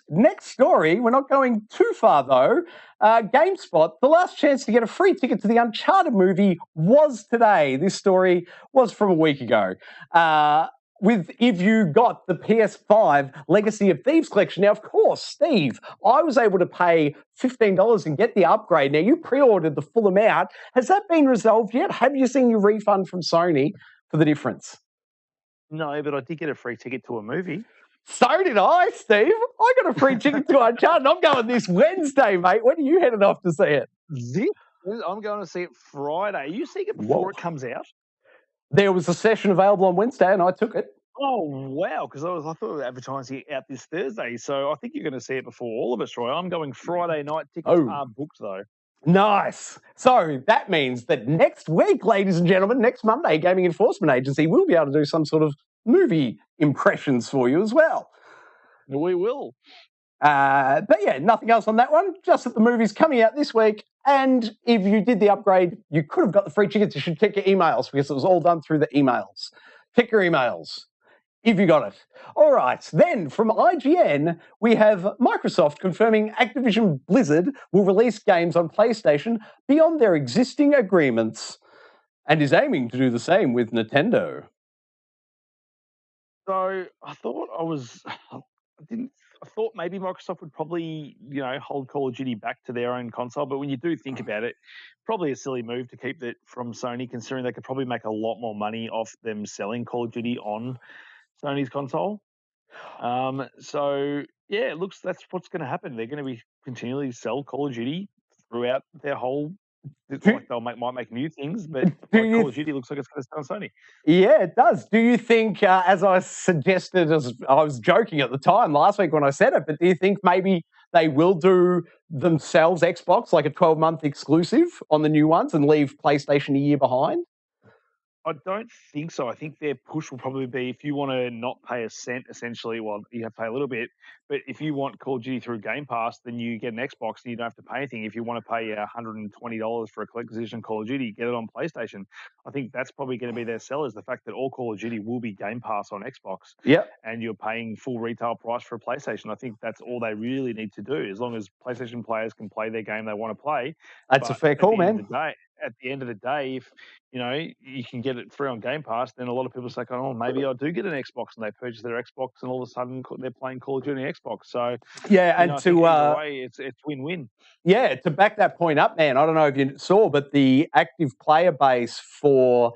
next story. We're not going too far, though. GameSpot, the last chance to get a free ticket to the Uncharted movie was today. This story was from a week ago. If you got the PS5 Legacy of Thieves collection. Now, of course, Steve, I was able to pay $15 and get the upgrade. Now, you pre-ordered the full amount. Has that been resolved yet? Have you seen your refund from Sony for the difference? No, but I did get a free ticket to a movie. So did I, Steve. I got a free ticket to Uncharted. I'm going this Wednesday, mate. When are you heading off to see it? I'm going to see it Friday. Are you seeing it before it comes out? There was a session available on Wednesday, and I took it. Oh, wow, because I thought we were advertising it out this Thursday, so I think you're going to see it before all of us, Roy. I'm going Friday night. Tickets are booked, though. Nice. So that means that next week, ladies and gentlemen, next Monday, Gaming Enforcement Agency will be able to do some sort of movie impressions for you as well. We will. But yeah, nothing else on that one. Just that the movie's coming out this week. And if you did the upgrade, you could have got the free tickets. You should check your emails because it was all done through the emails. Check your emails if you got it. All right. Then from IGN, we have Microsoft confirming Activision Blizzard will release games on PlayStation beyond their existing agreements and is aiming to do the same with Nintendo. So I thought maybe Microsoft would probably, hold Call of Duty back to their own console. But when you do think about it, probably a silly move to keep it from Sony, considering they could probably make a lot more money off them selling Call of Duty on Sony's console. So yeah, it looks that's what's going to happen. They're going to be continually sell Call of Duty throughout their whole. It's like might make new things, but Call of Duty looks like it's going to stay on Sony. Yeah, it does. Do you think, as I suggested, as I was joking at the time last week when I said it, but do you think maybe they will do themselves Xbox like a 12-month exclusive on the new ones and leave PlayStation a year behind? I don't think so. I think their push will probably be if you want to not pay a cent, essentially, well, you have to pay a little bit. But if you want Call of Duty through Game Pass, then you get an Xbox and you don't have to pay anything. If you want to pay $120 for a collector's edition Call of Duty, get it on PlayStation. I think that's probably going to be their sellers, the fact that all Call of Duty will be Game Pass on Xbox. Yep. And you're paying full retail price for a PlayStation. I think that's all they really need to do, as long as PlayStation players can play their game they want to play. That's a fair call, man. At the end of the day, if you can get it free on Game Pass, then a lot of people say, "Oh, maybe I do get an Xbox," and they purchase their Xbox, and all of a sudden they're playing Call of Duty on Xbox. So yeah, and either way, it's win-win. Yeah, to back that point up, man, I don't know if you saw, but the active player base for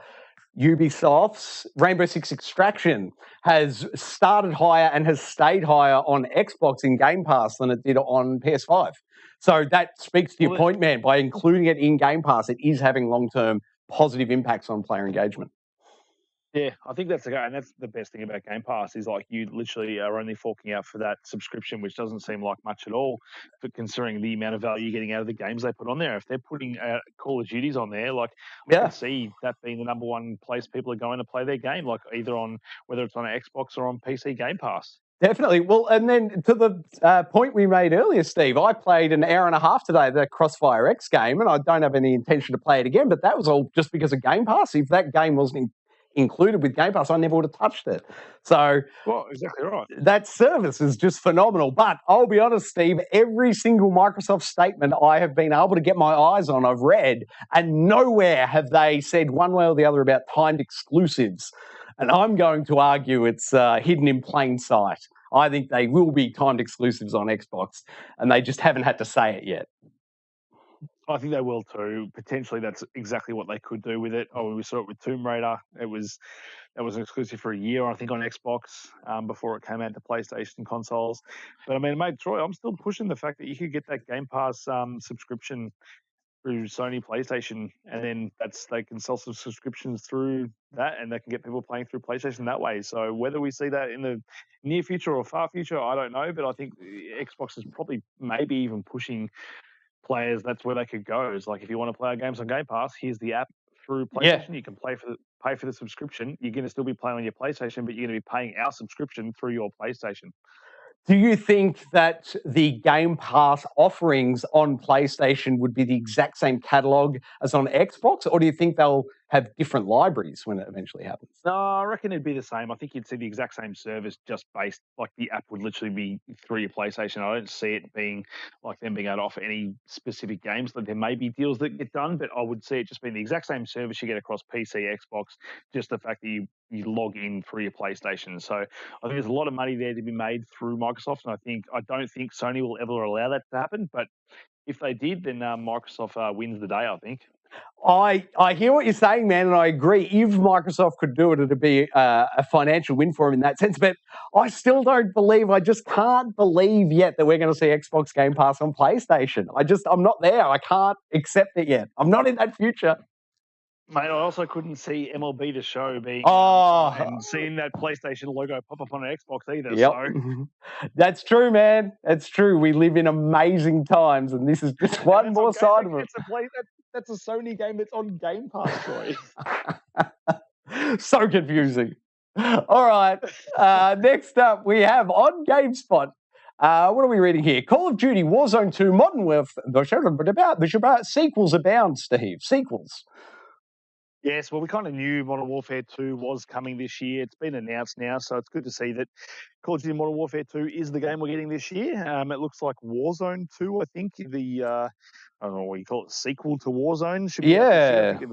Ubisoft's Rainbow Six Extraction has started higher and has stayed higher on Xbox in Game Pass than it did on PS5. So that speaks to your point, man. By including it in Game Pass, it is having long-term positive impacts on player engagement. Yeah, I think that's and that's the best thing about Game Pass is like you literally are only forking out for that subscription, which doesn't seem like much at all, but considering the amount of value you're getting out of the games they put on there. If they're putting Call of Duties on there, I can see that being the number one place people are going to play their game, like either on whether it's on an Xbox or on PC Game Pass. Definitely. Well, and then to the point we made earlier, Steve, I played an hour and a half today, the Crossfire X game, and I don't have any intention to play it again, but that was all just because of Game Pass. If that game wasn't included with Game Pass, I never would have touched it. So, well, exactly right. That service is just phenomenal. But I'll be honest, Steve, every single Microsoft statement I have been able to get my eyes on, I've read, and nowhere have they said one way or the other about timed exclusives. And I'm going to argue it's hidden in plain sight. I think they will be timed exclusives on Xbox, and they just haven't had to say it yet. I think they will too. Potentially, that's exactly what they could do with it. Oh, we saw it with Tomb Raider. That was an exclusive for a year, I think, on Xbox before it came out to PlayStation consoles. But I mean, mate, Troy, I'm still pushing the fact that you could get that Game Pass subscription through Sony PlayStation, and then they can sell some subscriptions through that, and they can get people playing through PlayStation that way. So whether we see that in the near future or far future, I don't know. But I think Xbox is probably maybe even pushing players. That's where they could go. Is like if you want to play our games on Game Pass, here's the app through PlayStation. Yeah. You can pay for the subscription. You're going to still be playing on your PlayStation, but you're going to be paying our subscription through your PlayStation. Do you think that the Game Pass offerings on PlayStation would be the exact same catalog as on Xbox, or do you think they'll have different libraries when it eventually happens? No, I reckon it'd be the same. I think you'd see the exact same service, just based like the app would literally be through your PlayStation. I don't see it being like them being able to offer any specific games. Like there may be deals that get done, but I would see it just being the exact same service you get across PC, Xbox. Just the fact that you log in through your PlayStation. So I think there's a lot of money there to be made through Microsoft, and I don't think Sony will ever allow that to happen. But if they did, then Microsoft wins the day, I think. I hear what you're saying, man, and I agree. If Microsoft could do it, it'd be a financial win for them in that sense. But I still don't believe, I just can't believe yet that we're going to see Xbox Game Pass on PlayStation. I'm not there. I can't accept it yet. I'm not in that future. Mate, I also couldn't see MLB The Show being and seeing that PlayStation logo pop up on an Xbox either. Yep. So. That's true, man. That's true. We live in amazing times, and this is just one more side of it. That's a Sony game that's on Game Pass, Troy. So confusing. All right. Next up, we have on GameSpot. What are we reading here? Call of Duty Warzone 2 Modern Warfare. Sequels abound, Steve. Sequels. Yes, well, we kind of knew Modern Warfare 2 was coming this year. It's been announced now, so it's good to see that Call of Duty Modern Warfare 2 is the game we're getting this year. It looks like Warzone 2, I think, I don't know what you call it, sequel to Warzone should be out this year. I think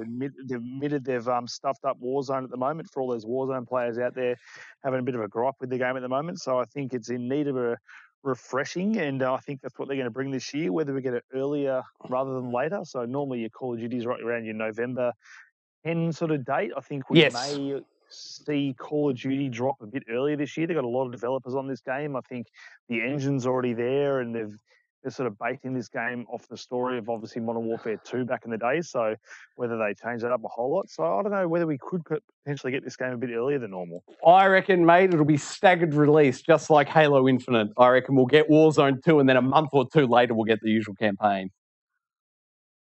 they've admitted they've stuffed up Warzone at the moment for all those Warzone players out there having a bit of a gripe with the game at the moment. So I think it's in need of a refreshing, and I think that's what they're going to bring this year, whether we get it earlier rather than later. So normally your Call of Duty is right around your November 10 sort of date. I think we may see Call of Duty drop a bit earlier this year. They've got a lot of developers on this game. I think the engine's already there, and they're sort of basing this game off the story of obviously Modern Warfare 2 back in the day. So whether they change that up a whole lot. So I don't know whether we could potentially get this game a bit earlier than normal. I reckon, mate, it'll be staggered release, just like Halo Infinite. I reckon we'll get Warzone 2, and then a month or two later we'll get the usual campaign.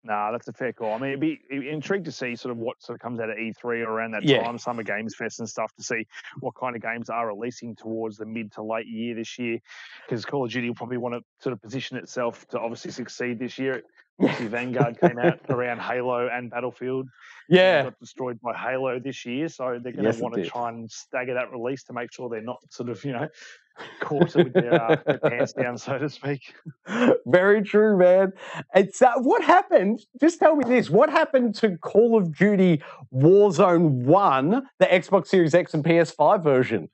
Nah, that's a fair call. I mean, it'd be intrigued to see sort of what sort of comes out of E3 around that time, Summer Games Fest and stuff, to see what kind of games are releasing towards the mid to late year this year. Because Call of Duty will probably want to sort of position itself to obviously succeed this year. Obviously, Vanguard came out around Halo and Battlefield. Yeah. Got destroyed by Halo this year, so they're going to want to try and stagger that release to make sure they're not sort of, caught with their pants down, so to speak. Very true, man. It's what happened? Just tell me this: what happened to Call of Duty Warzone 1, the Xbox Series X and PS5 version?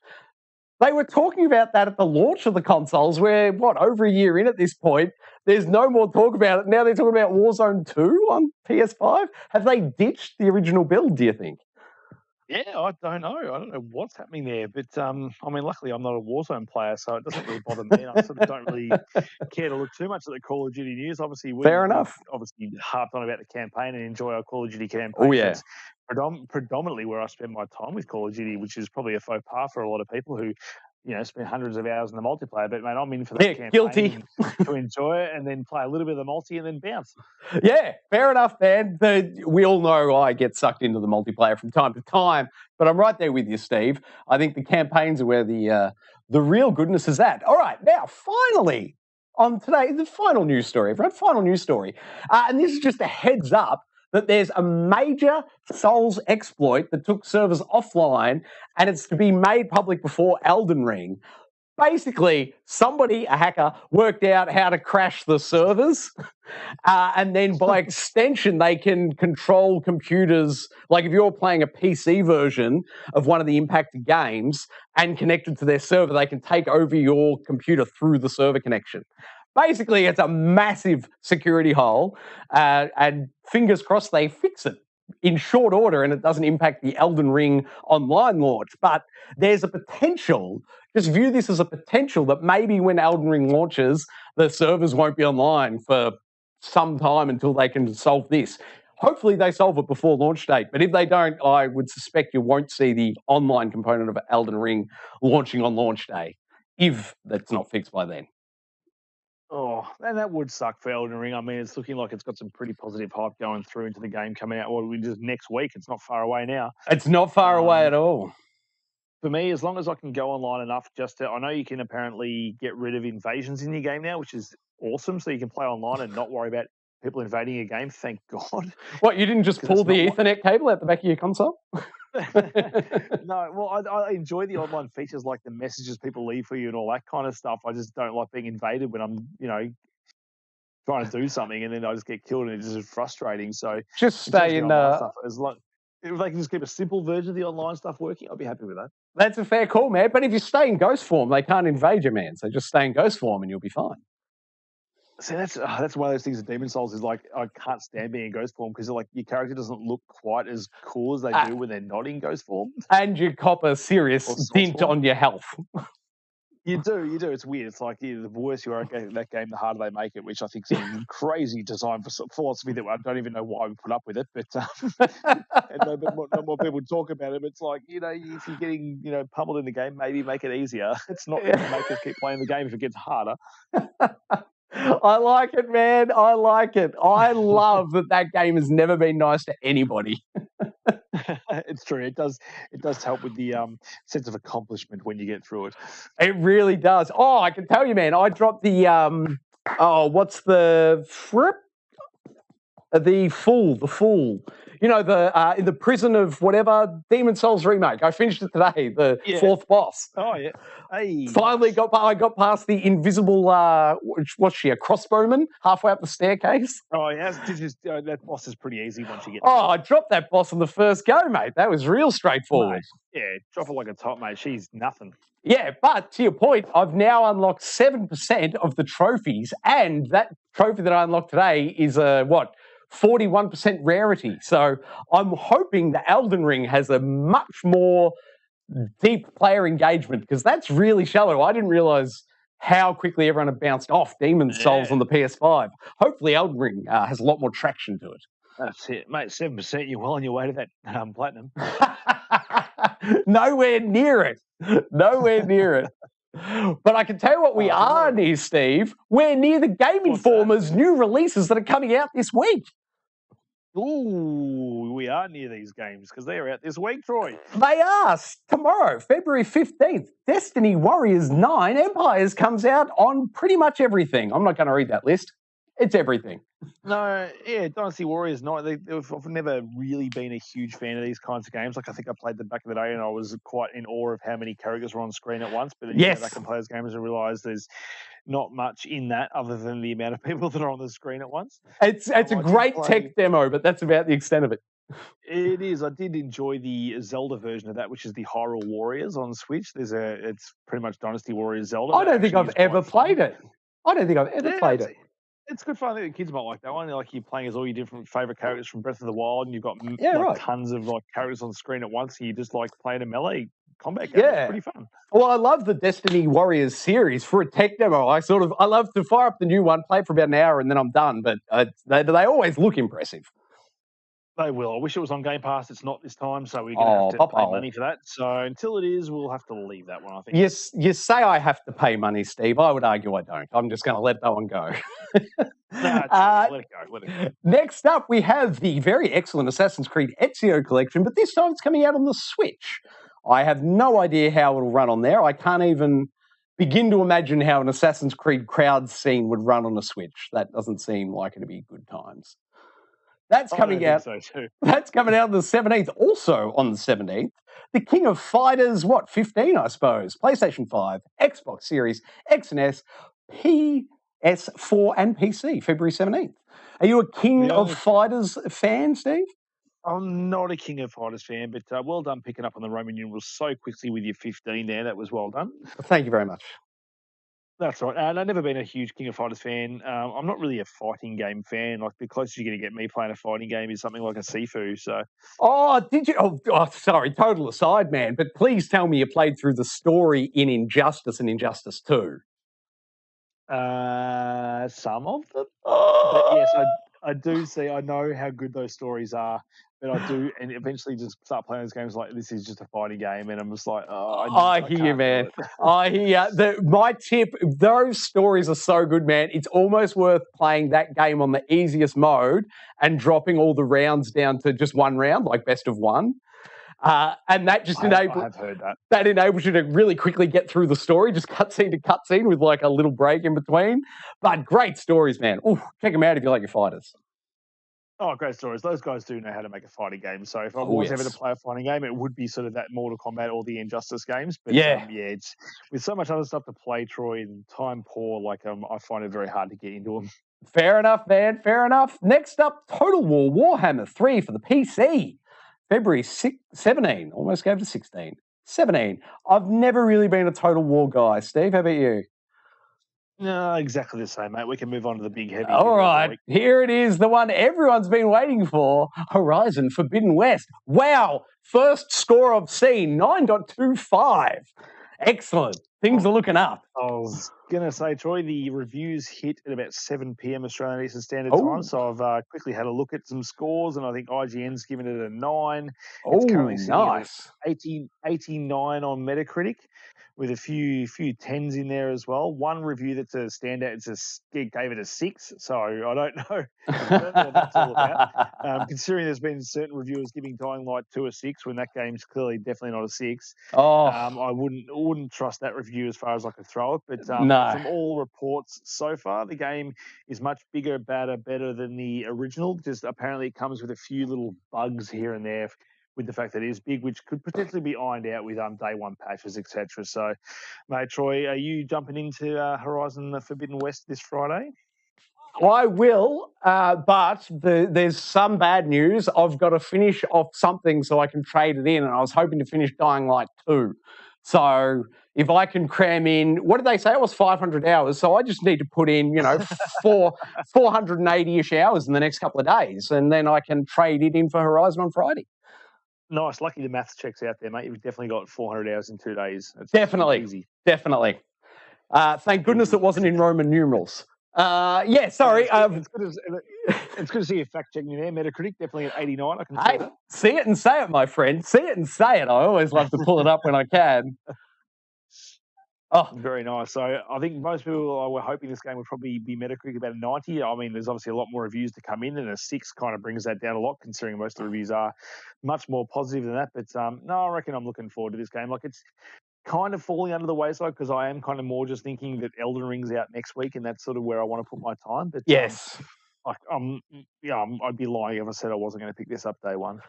They were talking about that at the launch of the consoles. We're over a year in at this point. There's no more talk about it. Now they're talking about Warzone 2 on PS5. Have they ditched the original build, do you think? Yeah, I don't know. I don't know what's happening there. But, I mean, luckily I'm not a Warzone player, so it doesn't really bother me. I sort of don't really care to look too much at the Call of Duty news. Obviously, Fair enough. Obviously harped on about the campaign and enjoy our Call of Duty campaign. Oh, yeah. It's predominantly where I spend my time with Call of Duty, which is probably a faux pas for a lot of people who spend hundreds of hours in the multiplayer. But, mate, I'm in for that campaign. Guilty. To enjoy it and then play a little bit of the multi and then bounce. Yeah, fair enough, man. We all know I get sucked into the multiplayer from time to time, but I'm right there with you, Steve. I think the campaigns are where the real goodness is at. All right, now, finally, on today, the final news story, everyone, final news story. And this is just a heads up that there's a major Souls exploit that took servers offline, and it's to be made public before Elden Ring. Basically, a hacker, worked out how to crash the servers, and then by extension, they can control computers. Like if you're playing a PC version of one of the impacted games and connected to their server, they can take over your computer through the server connection. Basically, it's a massive security hole, and fingers crossed they fix it in short order and it doesn't impact the Elden Ring online launch. But there's a potential, just view this as a potential, that maybe when Elden Ring launches, the servers won't be online for some time until they can solve this. Hopefully they solve it before launch date, but if they don't, I would suspect you won't see the online component of Elden Ring launching on launch day, if that's not fixed by then. Oh, and that would suck for Elden Ring. I mean, it's looking like it's got some pretty positive hype going through into the game coming out. Well, just next week. It's not far away now. It's not far away at all. For me, as long as I can go online enough, I know you can apparently get rid of invasions in your game now, which is awesome. So you can play online and not worry about people invading a game. Thank God. What, you didn't just 'Cause pull that's the not Ethernet cable out the back of your console? No, well, I enjoy the online features like the messages people leave for you and all that kind of stuff. I just don't like being invaded when I'm, trying to do something and then I just get killed, and it's just frustrating. So Just in terms of stay the in. online stuff, as long if they can just keep a simple version of the online stuff working, I'll be happy with that. That's a fair call, man. But if you stay in ghost form, they can't invade you, man. So just stay in ghost form and you'll be fine. See, that's one of those things in Demon Souls is like I can't stand being in ghost form because like your character doesn't look quite as cool as they do when they're not in ghost form. And you cop a serious Or source dint form. on your health. You do. It's weird. It's like the worse you are at that game, the harder they make it, which I think is a crazy design for philosophy that I don't even know why we put up with it. But and no more people talk about it. But it's like, if you're getting pummeled in the game, maybe make it easier. It's not going to make us keep playing the game if it gets harder. I like it, man. I like it. I love that game has never been nice to anybody. It's true. It does help with the sense of accomplishment when you get through it. It really does. Oh, I can tell you, man. I dropped the what's the fripp? The Fool. In the prison of whatever, Demon Souls remake. I finished it today, the fourth boss. Oh, yeah. Hey, Finally I got past the invisible, what's she, a crossbowman, halfway up the staircase. Oh, yeah. That boss is pretty easy once you get Oh, I dropped that boss on the first go, mate. That was real straightforward. Mate, yeah, drop it like a top, mate. She's nothing. Yeah, but to your point, I've now unlocked 7% of the trophies, and that trophy that I unlocked today is 41% rarity. So I'm hoping the Elden Ring has a much more deep player engagement, because that's really shallow. I didn't realize how quickly everyone had bounced off Demon Souls on the PS5. Hopefully Elden Ring has a lot more traction to it. That's it, mate. 7%, you're well on your way to that platinum. Nowhere near it. Nowhere near it. But I can tell you what we are near, Steve. We're near the Game Informer's new releases that are coming out this week. Ooh, we are near these games because they are out this week, Troy. They are. Tomorrow, February 15th, Destiny Warriors 9 Empires comes out on pretty much everything. I'm not going to read that list. It's everything. No, yeah, Dynasty Warriors 9. I've never really been a huge fan of these kinds of games. Like, I think I played them back in the day and I was quite in awe of how many characters were on screen at once. But then you go back and play those games and realise there's not much in that other than the amount of people that are on the screen at once. It's a great tech demo, but that's about the extent of it. It is. I did enjoy the Zelda version of that, which is the Hyrule Warriors on Switch. It's pretty much Dynasty Warriors Zelda. I don't think I've ever played it. It's good fun. I think the kids might like that one. Like, you're playing as all your different favorite characters from Breath of the Wild, and you've got tons of characters on the screen at once, and you just like playing a melee combat game. It's pretty fun. Well, I love the Destiny Warriors series. For a tech demo, I love to fire up the new one, play it for about an hour, and then I'm done. But they always look impressive. They will. I wish it was on Game Pass. It's not this time, so we're going to have to pay money for that. So until it is, we'll have to leave that one, I think. Yes, you say I have to pay money, Steve. I would argue I don't. I'm just going to let that one go. Let it go. Next up, we have the very excellent Assassin's Creed Ezio collection, but this time it's coming out on the Switch. I have no idea how it'll run on there. I can't even begin to imagine how an Assassin's Creed crowd scene would run on a Switch. That doesn't seem like it'd be good times. That's coming out. So too. That's coming out on the 17th. Also on the 17th, the King of Fighters, 15, I suppose. PlayStation 5, Xbox Series X and S, PS4 and PC, February 17th. Are you a King of Fighters fan, Steve? I'm not a King of Fighters fan, but well done picking up on the Roman numerals so quickly with your 15 there. That was well done. Thank you very much. That's right. And I've never been a huge King of Fighters fan. I'm not really a fighting game fan. Like, the closest you're going to get me playing a fighting game is something like a Sifu. So. Oh, did you? Oh, sorry. Total aside, man. But please tell me you played through the story in Injustice and Injustice 2. Some of them. But yes, I do see. I know how good those stories are. But I do, and eventually just start playing those games like this is just a fighting game, and I'm just like, I hear you, man. I hear you. My tip: those stories are so good, man. It's almost worth playing that game on the easiest mode and dropping all the rounds down to just one round, like best of one. And that just I have heard that. That enables you to really quickly get through the story, just cutscene to cutscene with like a little break in between. But great stories, man. Ooh, check them out if you like your fighters. Oh, great stories. Those guys do know how to make a fighting game. So if I was ever to play a fighting game, it would be sort of that Mortal Kombat or the Injustice games. But it's with so much other stuff to play, Troy, and time poor, I find it very hard to get into them. Fair enough, man. Fair enough. Next up, Total War Warhammer 3 for the PC. February 17. Almost gave to 16. 17. I've never really been a Total War guy. Steve, how about you? No, exactly the same, mate. We can move on to the big heavy. All right, here it is, the one everyone's been waiting for, Horizon Forbidden West. Wow, first score I've seen, 9.25. Excellent. Things are looking up. I was going to say, Troy, the reviews hit at about 7 p.m. Australian Eastern Standard Time, so I've quickly had a look at some scores, and I think IGN's given it a 9. It's currently sitting at 89 on Metacritic, with a few 10s in there as well. One review that's a standout, it gave it a 6, so I don't know what that's all about. Considering there's been certain reviewers giving Dying Light 2 a 6 when that game's clearly definitely not a 6. I wouldn't trust that review as far as I could throw it, but from all reports so far, the game is much bigger, better than the original. Just apparently it comes with a few little bugs here and there with the fact that it is big, which could potentially be ironed out with day one patches, etc. So, mate, Troy, are you jumping into Horizon Forbidden West this Friday? I will, but there's some bad news. I've got to finish off something so I can trade it in, and I was hoping to finish Dying Light 2. So if I can cram in, what did they say? It was 500 hours. So I just need to put in, 480-ish hours in the next couple of days, and then I can trade it in for Horizon on Friday. Nice. Lucky the maths checks out there, mate. You've definitely got 400 hours in 2 days. That's definitely. Easy. Definitely. Thank goodness it wasn't in Roman numerals. Sorry. It's good to see you fact-checking me there. Metacritic, definitely at 89. I can see it and say it, my friend. See it and say it. I always love to pull it up when I can. Oh, very nice. So I think most people were hoping this game would probably be Metacritic about a 90. I mean, there's obviously a lot more reviews to come in, and a 6 kind of brings that down a lot, considering most of the reviews are much more positive than that. But no, I reckon I'm looking forward to this game. Like, it's kind of falling under the wayside because I am kind of more just thinking that Elden Ring's out next week, and that's sort of where I want to put my time. But yes. I'd be lying if I said I wasn't going to pick this up day one.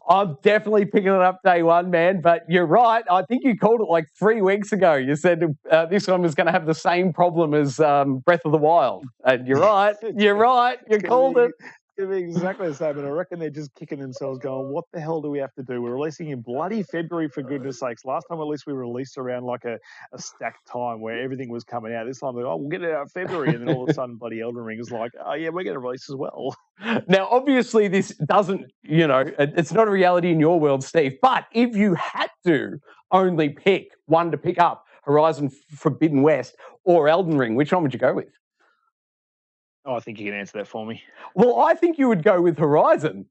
I'm definitely picking it up day one, man. But you're right. I think you called it like 3 weeks ago. You said this one was going to have the same problem as Breath of the Wild. And you're right. You're right. You called it. It's going to be exactly the same, and I reckon they're just kicking themselves going, what the hell do we have to do? We're releasing in bloody February, for goodness sakes. Last time at least we released around like a stacked time where everything was coming out. This time, we'll get it out in February, and then all of a sudden bloody Elden Ring is like, oh yeah, we're going to release as well. Now, obviously this doesn't, it's not a reality in your world, Steve, but if you had to only pick one to pick up, Horizon Forbidden West or Elden Ring, which one would you go with? Oh, I think you can answer that for me. Well, I think you would go with Horizon.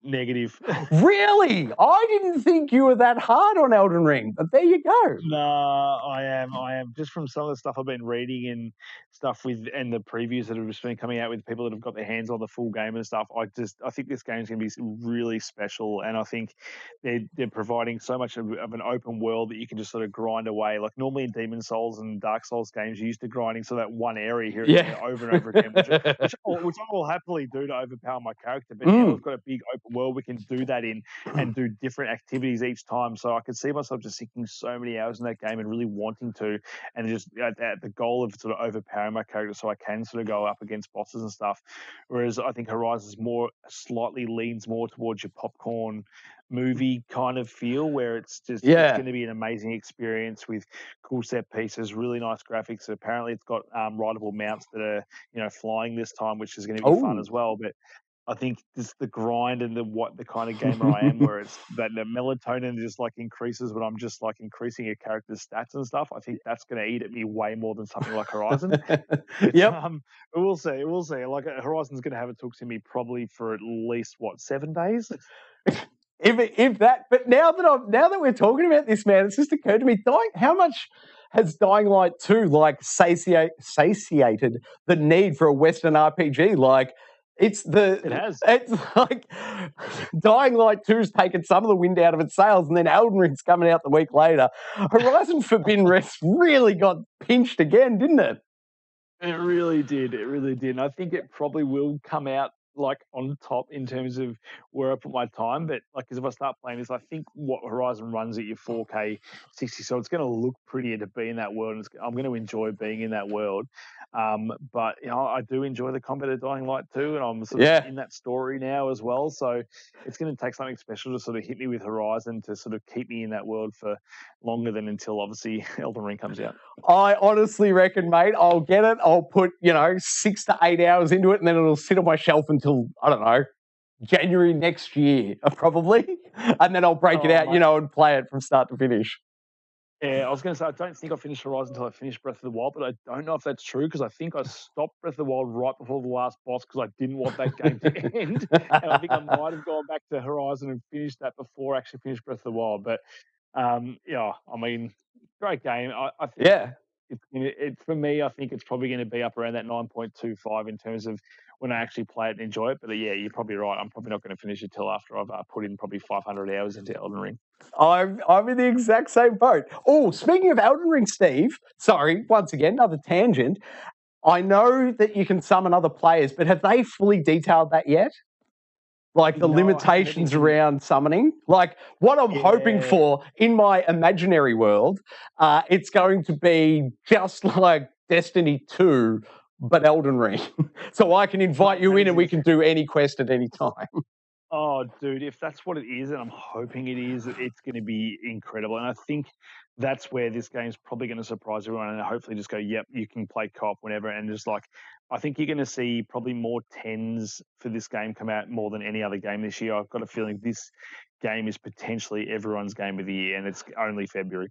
Negative. Really? I didn't think you were that hard on Elden Ring, but there you go. No, I am. Just from some of the stuff I've been reading and stuff and the previews that have just been coming out with people that have got their hands on the full game and stuff, I think this game's going to be really special, and I think they're providing so much of an open world that you can just sort of grind away. Like normally in Demon Souls and Dark Souls games, you're used to grinding so that one area here over and over again, which I will happily do to overpower my character, but now we've got a big open world we can do that in and do different activities each time. So I could see myself just sinking so many hours in that game and really wanting to, and just at the goal of sort of overpowering my character so I can sort of go up against bosses and stuff. Whereas I think Horizon's slightly leans more towards your popcorn movie kind of feel, where it's just it's going to be an amazing experience with cool set pieces, really nice graphics. Apparently it's got rideable mounts that are flying this time, which is going to be fun as well. But I think just the grind and the kind of gamer I am, where it's that the melatonin just like increases when I'm just like increasing a character's stats and stuff. I think that's going to eat at me way more than something like Horizon. We'll see. Like Horizon's going to have it took to me probably for at least 7 days. If that. But now that we're talking about this, man, it's just occurred to me: how much has Dying Light 2 like satiated the need for a Western RPG? Like, It's It has. It's like Dying Light 2's taken some of the wind out of its sails, and then Elden Ring's coming out the week later. Horizon Forbidden West really got pinched again, didn't it? It really did. It really did. And I think it probably will come out like on top in terms of where I put my time. But like, if I start playing this, I think what Horizon runs at your 4K 60, so it's going to look prettier to be in that world. And I'm going to enjoy being in that world. But you know, I do enjoy the combat of Dying Light 2, and I'm sort of in that story now as well. So it's going to take something special to sort of hit me with Horizon to sort of keep me in that world for longer than until obviously Elden Ring comes out. I honestly reckon, mate, I'll get it. I'll put, 6 to 8 hours into it, and then it'll sit on my shelf until, I don't know, January next year, probably. And then I'll break it out, mate, and play it from start to finish. Yeah, I was going to say, I don't think I finished Horizon until I finished Breath of the Wild, but I don't know if that's true because I think I stopped Breath of the Wild right before the last boss because I didn't want that game to end. And I think I might have gone back to Horizon and finished that before I actually finished Breath of the Wild. But, yeah, I mean, great game. I think it's for me, I think it's probably going to be up around that 9.25 in terms of when I actually play it and enjoy it. But yeah, you're probably right. I'm probably not going to finish it till after I've put in probably 500 hours into Elden Ring. I'm in the exact same boat. Oh, speaking of Elden Ring, Steve, sorry, once again, another tangent. I know that you can summon other players, but have they fully detailed that yet? Like the limitations around summoning? Like what I'm hoping for in my imaginary world, it's going to be just like Destiny 2, but Elden Ring. So I can invite you in and we can do any quest at any time. Oh, dude, if that's what it is, and I'm hoping it is, it's going to be incredible. And I think that's where this game's probably going to surprise everyone and hopefully just go, yep, you can play co-op whenever. And just like, I think you're going to see probably more 10s for this game come out more than any other game this year. I've got a feeling this game is potentially everyone's game of the year, and it's only February.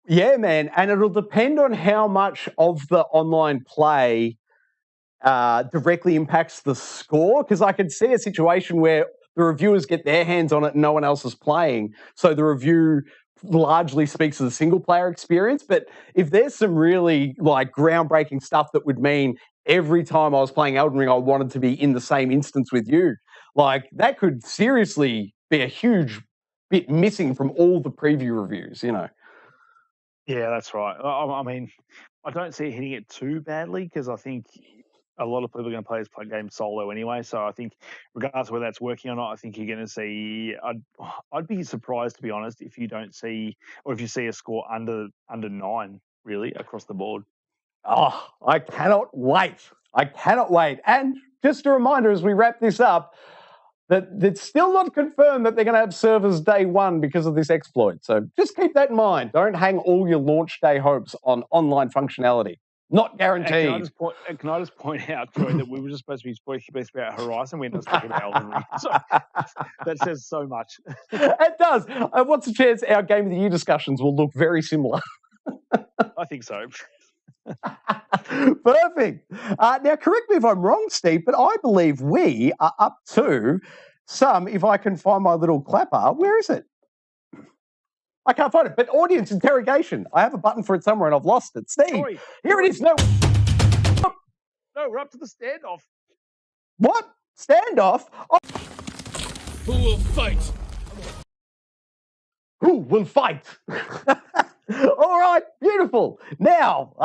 Yeah, man. And it'll depend on how much of the online play directly impacts the score, because I could see a situation where the reviewers get their hands on it and no one else is playing. So the review largely speaks to the single player experience. But if there's some really like groundbreaking stuff that would mean every time I was playing Elden Ring, I wanted to be in the same instance with you, like that could seriously be a huge bit missing from all the preview reviews, Yeah, that's right. I mean, I don't see it hitting it too badly because I think a lot of people are going to play this game solo anyway. So I think regardless of whether that's working or not, I think you're going to see, I'd be surprised, to be honest, if you don't see, or if you see a score under 9, really, across the board. Oh, I cannot wait. I cannot wait. And just a reminder as we wrap this up, that it's still not confirmed that they're going to have servers day one because of this exploit. So just keep that in mind. Don't hang all your launch day hopes on online functionality. Not guaranteed. Can I just point out, Troy, that we were just supposed to be speaking about Horizon. We're not speaking about Elden Ring. So that says so much. It does. What's the chance our Game of the Year discussions will look very similar? I think so. Perfect. Now, correct me if I'm wrong, Steve, but I believe we are up to some, if I can find my little clapper, where is it? I can't find it, but audience interrogation. I have a button for it somewhere and I've lost it. Steve, Troy, here it is. No, we're up to the standoff. What? Standoff? Oh. Who will fight? Who will fight? All right, beautiful. Now,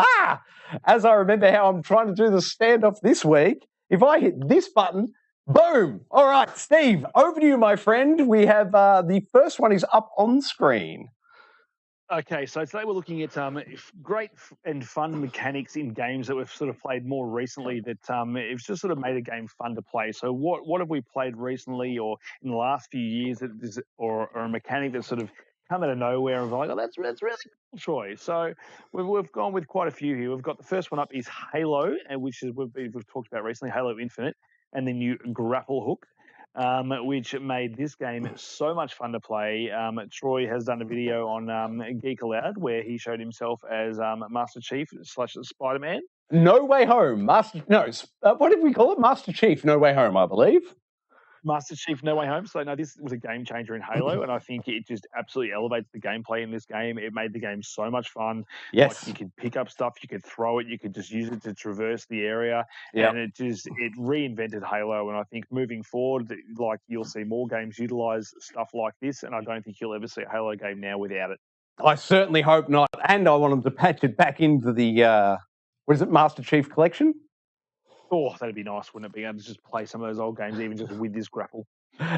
as I remember how I'm trying to do the standoff this week, if I hit this button, boom. All right, Steve, over to you, my friend. We have the first one is up on screen. Okay, so today we're looking at great and fun mechanics in games that we've sort of played more recently that it's just sort of made a game fun to play. So what have we played recently or in the last few years that is, or a mechanic that's sort of come out of nowhere and like, oh, that's really cool, Troy. So we've gone with quite a few here. We've got the first one up is Halo, and which is we've talked about recently, Halo Infinite, and the new grapple hook, which made this game so much fun to play. Troy has done a video on Geek Aloud where he showed himself as Master Chief / Spider-Man. No Way Home. What did we call it? Master Chief, No Way Home, I believe. Master Chief No Way Home. So no, this was a game changer in Halo, and I think it just absolutely elevates the gameplay in this game. It made the game so much fun. Yes. Like you could pick up stuff, you could throw it, you could just use it to traverse the area, Yep. and it reinvented Halo. And I think moving forward, like you'll see more games utilize stuff like this, and I don't think you'll ever see a Halo game now without it. I certainly hope not, and I want them to patch it back into the what is it, Master Chief Collection? Oh, that'd be nice, wouldn't it? Be able to just play some of those old games, even just with this grapple.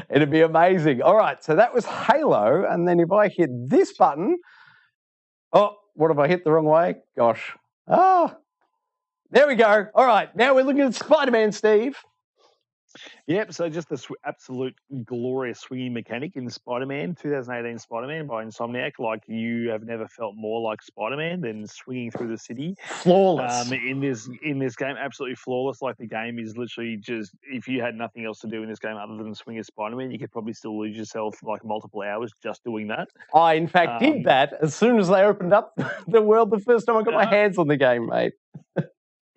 It'd be amazing. All right, so that was Halo, and then if I hit this button, oh, what have I hit the wrong way? Gosh. There we go. All right, now we're looking at Spider-Man, Steve. Yep, so just the absolute glorious swinging mechanic in Spider-Man, 2018 Spider-Man by Insomniac. Like, you have never felt more like Spider-Man than swinging through the city. Flawless. In this game, absolutely flawless. Like, the game is literally just, if you had nothing else to do in this game other than swing as Spider-Man, you could probably still lose yourself like multiple hours just doing that. I, in fact, did that as soon as they opened up the world the first time I got my hands on the game, mate.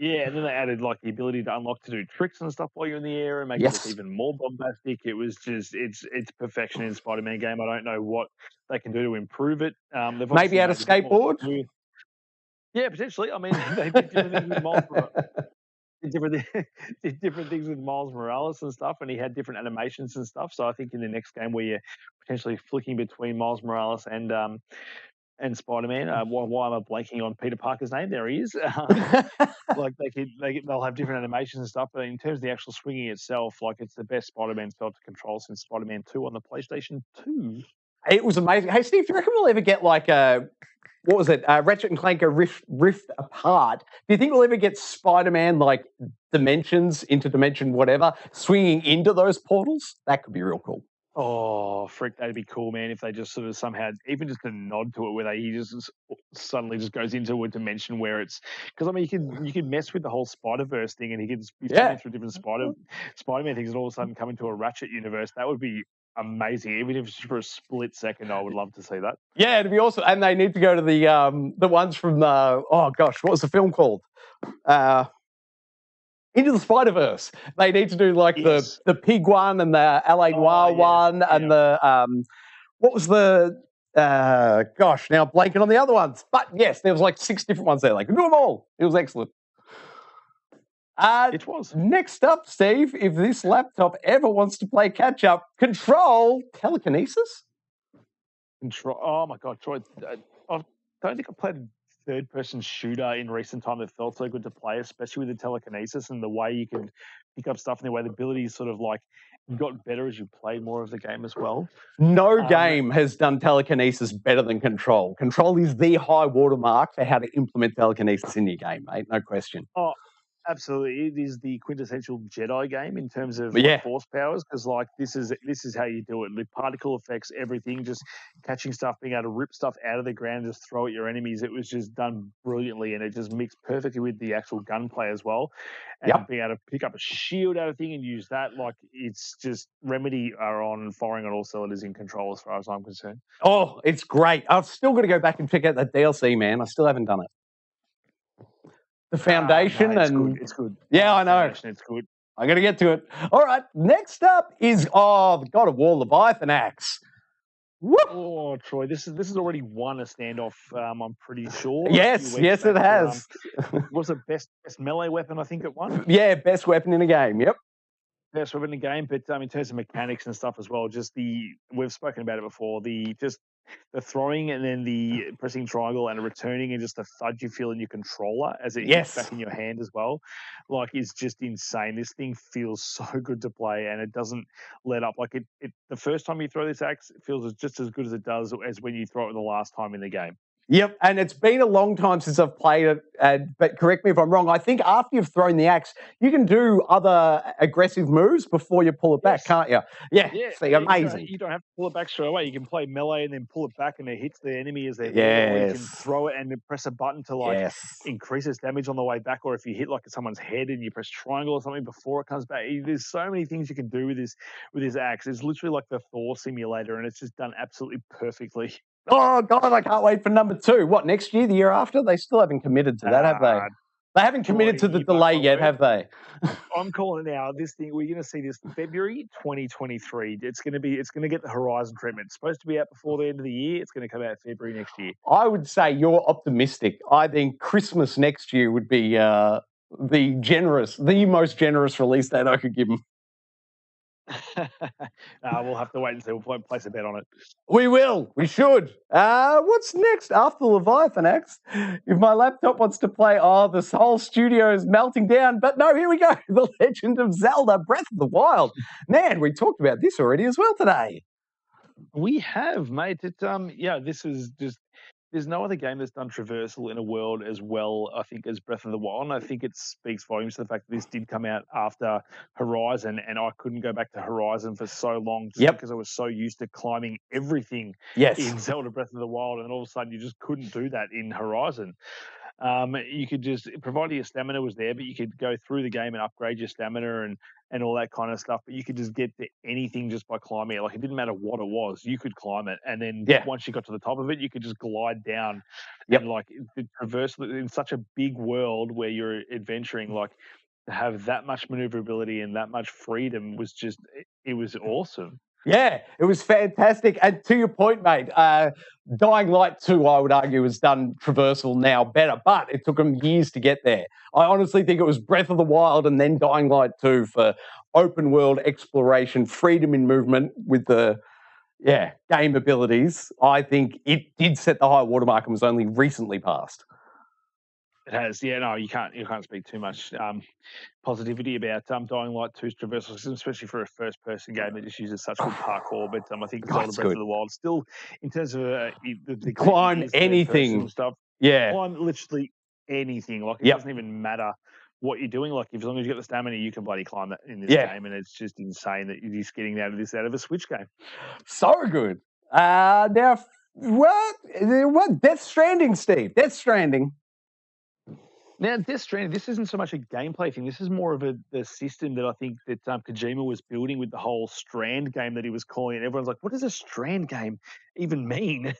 Yeah, and then they added like the ability to unlock to do tricks and stuff while you're in the air and make it look even more bombastic. It was just it's perfection in Spider-Man game. I don't know what they can do to improve it. Maybe add a skateboard. Yeah, potentially. I mean, they did different things with Miles different things with Miles Morales and stuff, and he had different animations and stuff. So I think in the next game where you're potentially flicking between Miles Morales and Spider-Man. Why am I blanking on Peter Parker's name? There he is. Like they'll have different animations and stuff, but in terms of the actual swinging itself, like it's the best Spider-Man spell to control since Spider-Man 2 on the PlayStation 2. It was amazing. Hey, Steve, do you reckon we'll ever get like what was it? Ratchet and Clank Rift Apart. Do you think we'll ever get Spider-Man like dimensions, interdimension, whatever, swinging into those portals? That could be real cool. Oh, frick, that'd be cool, man, if they just sort of somehow, even just a nod to it, where he just suddenly just goes into a dimension where it's, because I mean, you could mess with the whole Spider-Verse thing, and he could be flying through different Spider-Man things, and all of a sudden come into a Ratchet universe. That would be amazing, even if it's for a split second. I would love to see that. Yeah, it'd be awesome. And they need to go to the ones from oh gosh, what was the film called? Into the Spider-Verse. They need to do like the pig one and the LA Noir one and the what was the gosh, now I'm blanking on the other ones. But yes, there was like 6 different ones there. They could do them all. It was excellent. It was. Next up, Steve, if this laptop ever wants to play catch up, Control telekinesis. Control. Oh my god, Troy! I don't think I played a third-person shooter in recent time that felt so good to play, especially with the telekinesis and the way you can pick up stuff and the way the abilities sort of like got better as you played more of the game as well. No game has done telekinesis better than Control. Control is the high watermark for how to implement telekinesis in your game, mate. No question. Oh, absolutely. It is the quintessential Jedi game in terms of force powers, because like this is how you do it. The particle effects, everything, just catching stuff, being able to rip stuff out of the ground, just throw at your enemies. It was just done brilliantly, and it just mixed perfectly with the actual gunplay as well. And being able to pick up a shield out of thing and use that, like it's just Remedy are on firing on all cylinders in Control as far as I'm concerned. Oh, it's great. I've still got to go back and check out that DLC, man. I still haven't done it. The Foundation it's good. Yeah, I know. It's good. I got to get to it. All right. Next up is the God of War Leviathan Axe. Woo! Oh, Troy, this has already won a standoff. I'm pretty sure. Yes, it has. Was it best melee weapon? I think it won. Yeah, best weapon in a game. Yep. Best weapon in the game, but in terms of mechanics and stuff as well, we've spoken about it before. The throwing and then the pressing triangle and returning and just the thud you feel in your controller as it hits back in your hand as well, like it's just insane. This thing feels so good to play and it doesn't let up. Like it the first time you throw this axe, it feels just as good as it does as when you throw it the last time in the game. Yep, and it's been a long time since I've played it, but correct me if I'm wrong. I think after you've thrown the axe, you can do other aggressive moves before you pull it back, can't you? Yeah, see, amazing. You don't have to pull it back straight away. You can play melee and then pull it back and it hits the enemy as they're there. Or you can throw it and then press a button to increase its damage on the way back, or if you hit like someone's head and you press triangle or something before it comes back. There's so many things you can do with this axe. It's literally like the Thor simulator and it's just done absolutely perfectly. Oh, God, I can't wait for number 2. What, next year, the year after? They still haven't committed to that, have they? They haven't committed to the delay yet, have they? I'm calling it now. This thing, we're going to see this February 2023. It's going to get the Horizon treatment. It's supposed to be out before the end of the year. It's going to come out February next year. I would say you're optimistic. I think Christmas next year would be the most generous release date I could give them. We'll have to wait and see. We'll place a bet on it. We will. We should. What's next after Leviathan X? If my laptop wants to play, this whole studio is melting down. But no, here we go. The Legend of Zelda: Breath of the Wild. Man, we talked about this already as well today. We have, mate. This is just. There's no other game that's done traversal in a world as well, I think, as Breath of the Wild. And I think it speaks volumes to the fact that this did come out after Horizon, and I couldn't go back to Horizon for so long because I was so used to climbing everything in Zelda Breath of the Wild, and all of a sudden you just couldn't do that in Horizon. You could just, provided your stamina was there, but you could go through the game and upgrade your stamina and all that kind of stuff. But you could just get to anything just by climbing it. Like, it didn't matter what it was, you could climb it. And then once you got to the top of it, you could just glide down. And like, the traversal in such a big world where you're adventuring, like, to have that much maneuverability and that much freedom was just, it was awesome. Yeah, it was fantastic. And to your point, mate, Dying Light 2, I would argue, has done traversal now better, but it took them years to get there. I honestly think it was Breath of the Wild and then Dying Light 2 for open world exploration, freedom in movement with the game abilities. I think it did set the high watermark and was only recently passed. It has, no, you can't speak too much positivity about Dying Light 2's traversal system, especially for a first-person game that just uses such good parkour. But I think Zelda Breath of the Wild still, in terms of the climb anything stuff, climb literally anything. Like, it doesn't even matter what you're doing. Like, as long as you got the stamina, you can bloody climb that in this game, and it's just insane that you're just getting out of a Switch game. So good. Now, what? Death Stranding, Steve. Death Stranding. Now, Death Stranding, this isn't so much a gameplay thing. This is more of the system that I think that Kojima was building with the whole Strand game that he was calling it. Everyone's like, what does a Strand game even mean?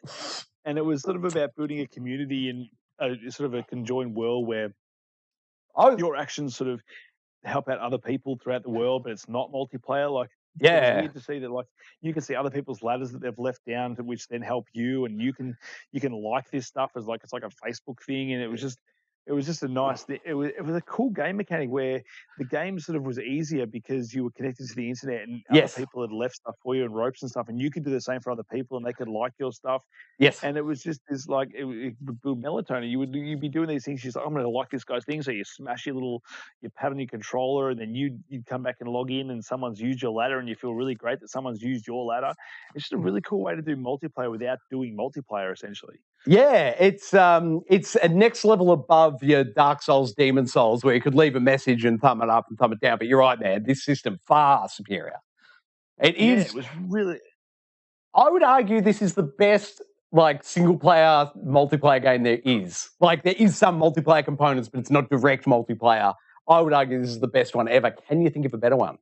And it was sort of about building a community in sort of a conjoined world where your actions sort of help out other people throughout the world, but it's not multiplayer. Like, it's weird to see that, like, you can see other people's ladders that they've left down, to which then help you, and you can like this stuff as like, it's like a Facebook thing, and it was just a nice thing. It was a cool game mechanic where the game sort of was easier because you were connected to the internet and other people had left stuff for you and ropes and stuff, and you could do the same for other people and they could like your stuff. And it was just this, like, it would build melatonin. You'd be doing these things. She's like, I'm going to like this guy's thing. So you smash your pad on your controller, and then you'd come back and log in and someone's used your ladder, and you feel really great that someone's used your ladder. It's just a really cool way to do multiplayer without doing multiplayer, essentially. Yeah, it's a next level above your Dark Souls, Demon Souls, where you could leave a message and thumb it up and thumb it down. But you're right, man. This system far superior. It is. It was really. I would argue this is the best, like, single-player multiplayer game there is. Like, there is some multiplayer components, but it's not direct multiplayer. I would argue this is the best one ever. Can you think of a better one?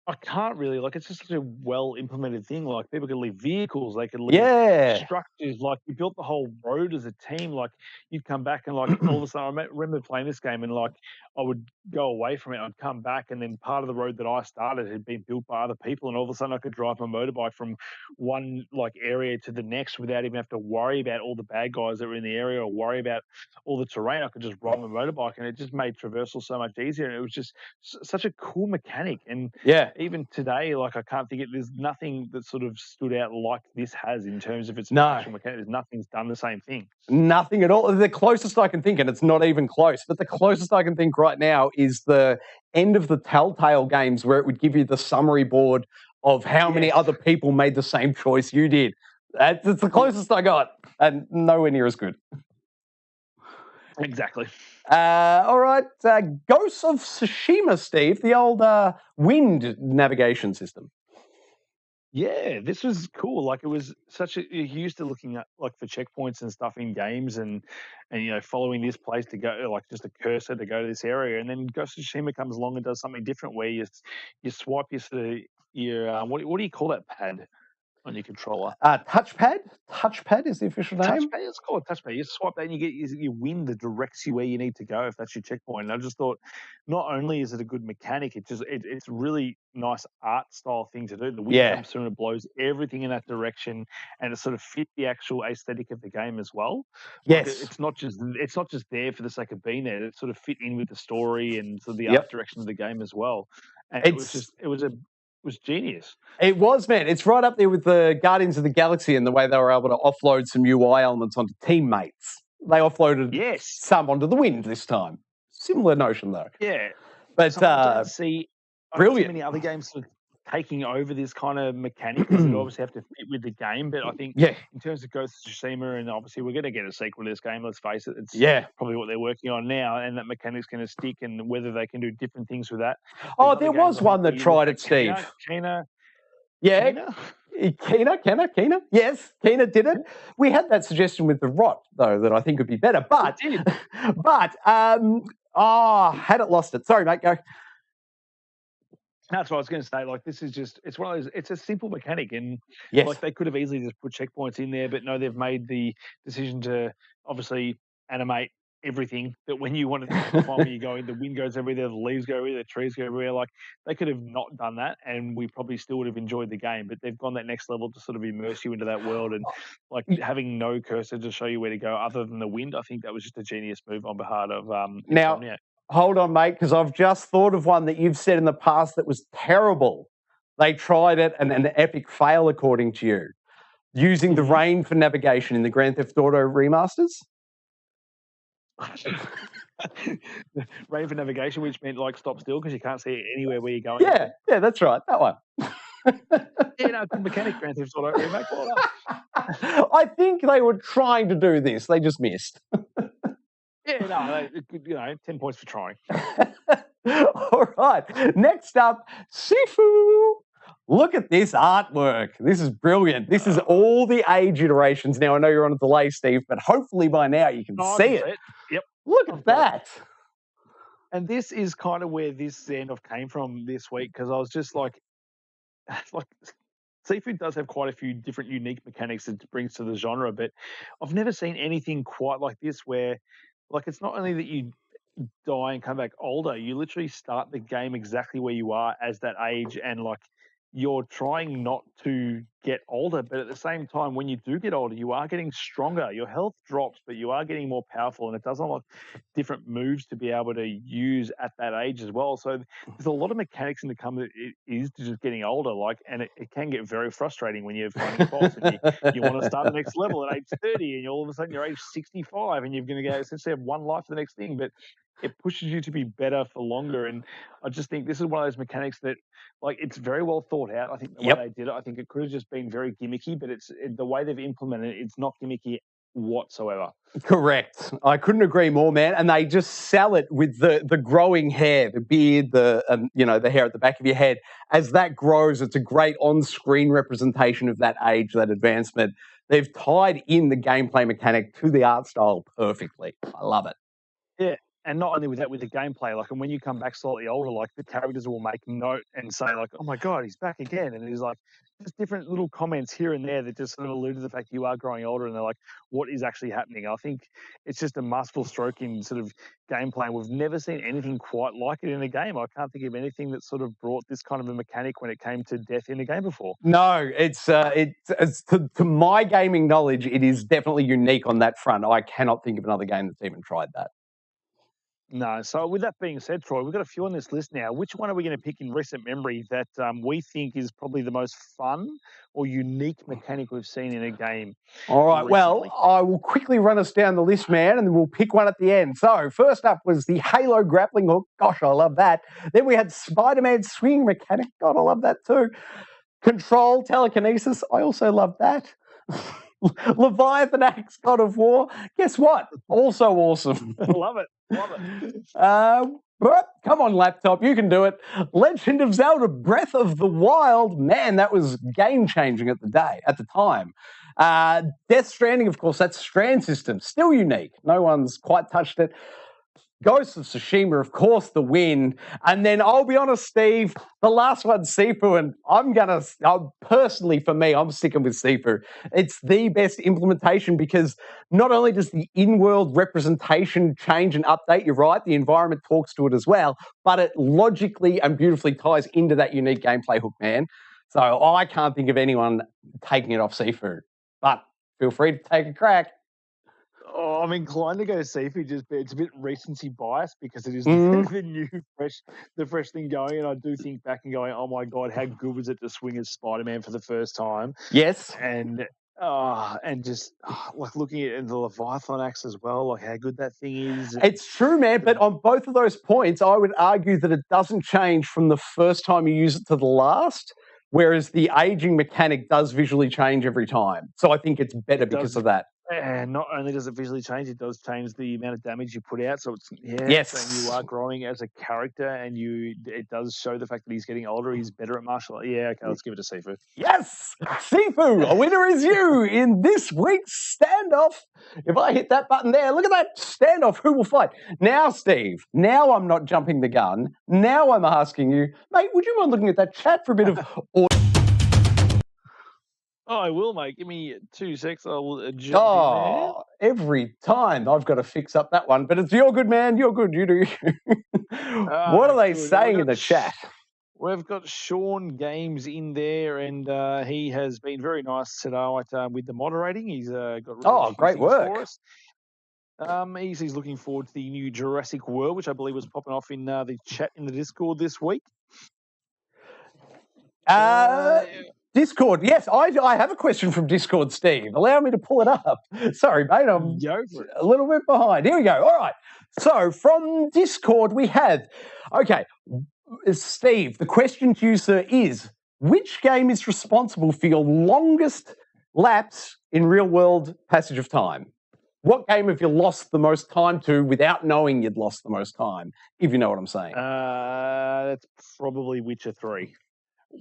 I can't really. Like, it's just such a well-implemented thing. Like, people can leave vehicles, they can leave structures. Like, you built the whole road as a team. Like, you'd come back and, like, all of a sudden, I remember playing this game and, like, I would go away from it. I'd come back, and then part of the road that I started had been built by other people, and all of a sudden I could drive my motorbike from one, like, area to the next without even have to worry about all the bad guys that were in the area or worry about all the terrain. I could just ride my motorbike, and it just made traversal so much easier. And it was just such a cool mechanic. And even today, like, I can't think there's nothing that sort of stood out like this has in terms of its actual mechanics. Nothing's done the same thing. Nothing at all. The closest I can think, and it's not even close, but the closest I can think right now is the end of the Telltale games, where it would give you the summary board of how many other people made the same choice you did. That's the closest I got, and nowhere near as good. Exactly. All right. Ghosts of Tsushima, Steve, the old wind navigation system. Yeah, this was cool. Like, it was you're used to looking at, like, for checkpoints and stuff in games and following this place to go, like, just a cursor to go to this area. And then Ghost of Tsushima comes along and does something different where you swipe your what do you call that pad? on your controller. Touchpad is the official name. Touchpad, it's called a touchpad. You swipe that and you win that directs you where you need to go if that's your checkpoint. And I just thought, not only is it a good mechanic, it's really nice art style thing to do. The wind comes through and it blows everything in that direction, and it sort of fit the actual aesthetic of the game as well. Yes, like it's not just there for the sake of being there. It sort of fit in with the story and sort of the art direction of the game as well. And it was genius. It was, man. It's right up there with the Guardians of the Galaxy and the way they were able to offload some UI elements onto teammates. They offloaded some onto the wind this time. Similar notion, though. Yeah. But I don't see brilliant. many other games sort of taking over this kind of mechanic because it obviously have to fit with the game. But I think in terms of Ghost of Tsushima, and obviously we're going to get a sequel to this game, let's face it. It's probably what they're working on now, and that mechanic's going to stick, and whether they can do different things with that. Oh, there was one that tried it, Steve. Kena. Kena. Yes, Kena did it. We had that suggestion with the Rot, though, that I think would be better. But, had it lost it. Sorry, mate, go. That's what I was going to say. Like, this is it's one of those, it's a simple mechanic. And like, they could have easily just put checkpoints in there, but no, they've made the decision to obviously animate everything, that when you want to find where you're going, the wind goes everywhere, the leaves go everywhere, the trees go everywhere. Like, they could have not done that, and we probably still would have enjoyed the game. But they've gone that next level to sort of immerse you into that world, and like having no cursor to show you where to go other than the wind. I think that was just a genius move on behalf of Insomniac. Hold on, mate, because I've just thought of one that you've said in the past that was terrible. They tried it, and an epic fail, according to you, using the rain for navigation in the Grand Theft Auto remasters. Rain for navigation, which meant like stop still because you can't see anywhere where you're going. Yeah, that's right, that one. Good mechanic, Grand Theft Auto remake. I think they were trying to do this. They just missed. 10 points for trying. All right. Next up, Sifu. Look at this artwork. This is brilliant. This is all the age iterations. Now, I know you're on a delay, Steve, but hopefully by now you can see it. Yep. Look at that. And this is kind of where this end off came from this week, because I was just like Sifu does have quite a few different unique mechanics it brings to the genre, but I've never seen anything quite like this where, like, it's not only that you die and come back older, you literally start the game exactly where you are as that age, and like you're trying not to get older, but at the same time, when you do get older, you are getting stronger. Your health drops, but you are getting more powerful, and it does unlock different moves to be able to use at that age as well. So there's a lot of mechanics in the come that it is just getting older, like, and it can get very frustrating when you're finding faults and you want to start the next level at age 30, and all of a sudden you're age 65, and you're going to go essentially have one life for the next thing, but it pushes you to be better for longer. And I just think this is one of those mechanics that, like, it's very well thought out. I think the way they did it, I think it could have just been very gimmicky, but the way they've implemented it, it's not gimmicky whatsoever. Correct. I couldn't agree more, man. And they just sell it with the growing hair, the beard, the hair at the back of your head. As that grows, it's a great on-screen representation of that age, that advancement. They've tied in the gameplay mechanic to the art style perfectly. I love it. Yeah. And not only with that, with the gameplay, like, and when you come back slightly older, like, the characters will make note and say, like, oh my God, he's back again. And it's like just different little comments here and there that just sort of allude to the fact that you are growing older, and they're like, what is actually happening? I think it's just a masterful stroke in sort of gameplay. We've never seen anything quite like it in a game. I can't think of anything that sort of brought this kind of a mechanic when it came to death in a game before. No, it's to my gaming knowledge, it is definitely unique on that front. I cannot think of another game that's even tried that. No. So with that being said, Troy, we've got a few on this list now. Which one are we going to pick in recent memory that we think is probably the most fun or unique mechanic we've seen in a game? All right. Recently? Well, I will quickly run us down the list, man, and then we'll pick one at the end. So first up was the Halo grappling hook. Gosh, I love that. Then we had Spider-Man swinging mechanic. God, I love that too. Control telekinesis. I also love that. Leviathan Axe, God of War. Guess what? Also awesome. Love it. Love it. But come on, laptop, you can do it. Legend of Zelda: Breath of the Wild. Man, that was game-changing at the time. Death Stranding, of course, that strand system, still unique. No one's quite touched it. Ghost of Tsushima, of course, the win. And then I'll be honest, Steve, the last one's Sifu, and personally, for me, I'm sticking with Sifu. It's the best implementation because not only does the in-world representation change and update, you're right, the environment talks to it as well, but it logically and beautifully ties into that unique gameplay hook, man. So I can't think of anyone taking it off Sifu, but feel free to take a crack. Oh, I'm inclined to go Sifu, just it's a bit recency bias because it is the new, fresh thing going. And I do think back and going, oh my God, how good was it to swing as Spider-Man for the first time? Yes. And just like looking at the Leviathan axe as well, like how good that thing is. It's true, man. But on both of those points, I would argue that it doesn't change from the first time you use it to the last, whereas the aging mechanic does visually change every time. So I think it's better because of that. And not only does it visually change, it does change the amount of damage you put out. So it's yes, so you are growing as a character, and it does show the fact that he's getting older. He's better at martial arts. Yeah, okay, let's give it to Sifu. Yes, Sifu, a winner is you in this week's standoff. If I hit that button there, look at that standoff. Who will fight now, Steve? Now I'm not jumping the gun. Now I'm asking you, mate. Would you mind looking at that chat for a bit of audio? Oh, I will, mate. Give me 2 secs. I will jump in there. Every time I've got to fix up that one. But it's you're good, man. You're good. You do. What are they saying in the chat? We've got Sean Games in there, and he has been very nice tonight with the moderating. He's got really great work. For us. He's looking forward to the new Jurassic World, which I believe was popping off in the chat in the Discord this week. Discord, yes, I have a question from Discord, Steve. Allow me to pull it up. Sorry, mate, I'm a little bit behind. Here we go. All right. So from Discord, we have, okay, Steve, the question to you, sir, is which game is responsible for your longest lapse in real-world passage of time? What game have you lost the most time to without knowing you'd lost the most time, if you know what I'm saying? That's probably Witcher 3.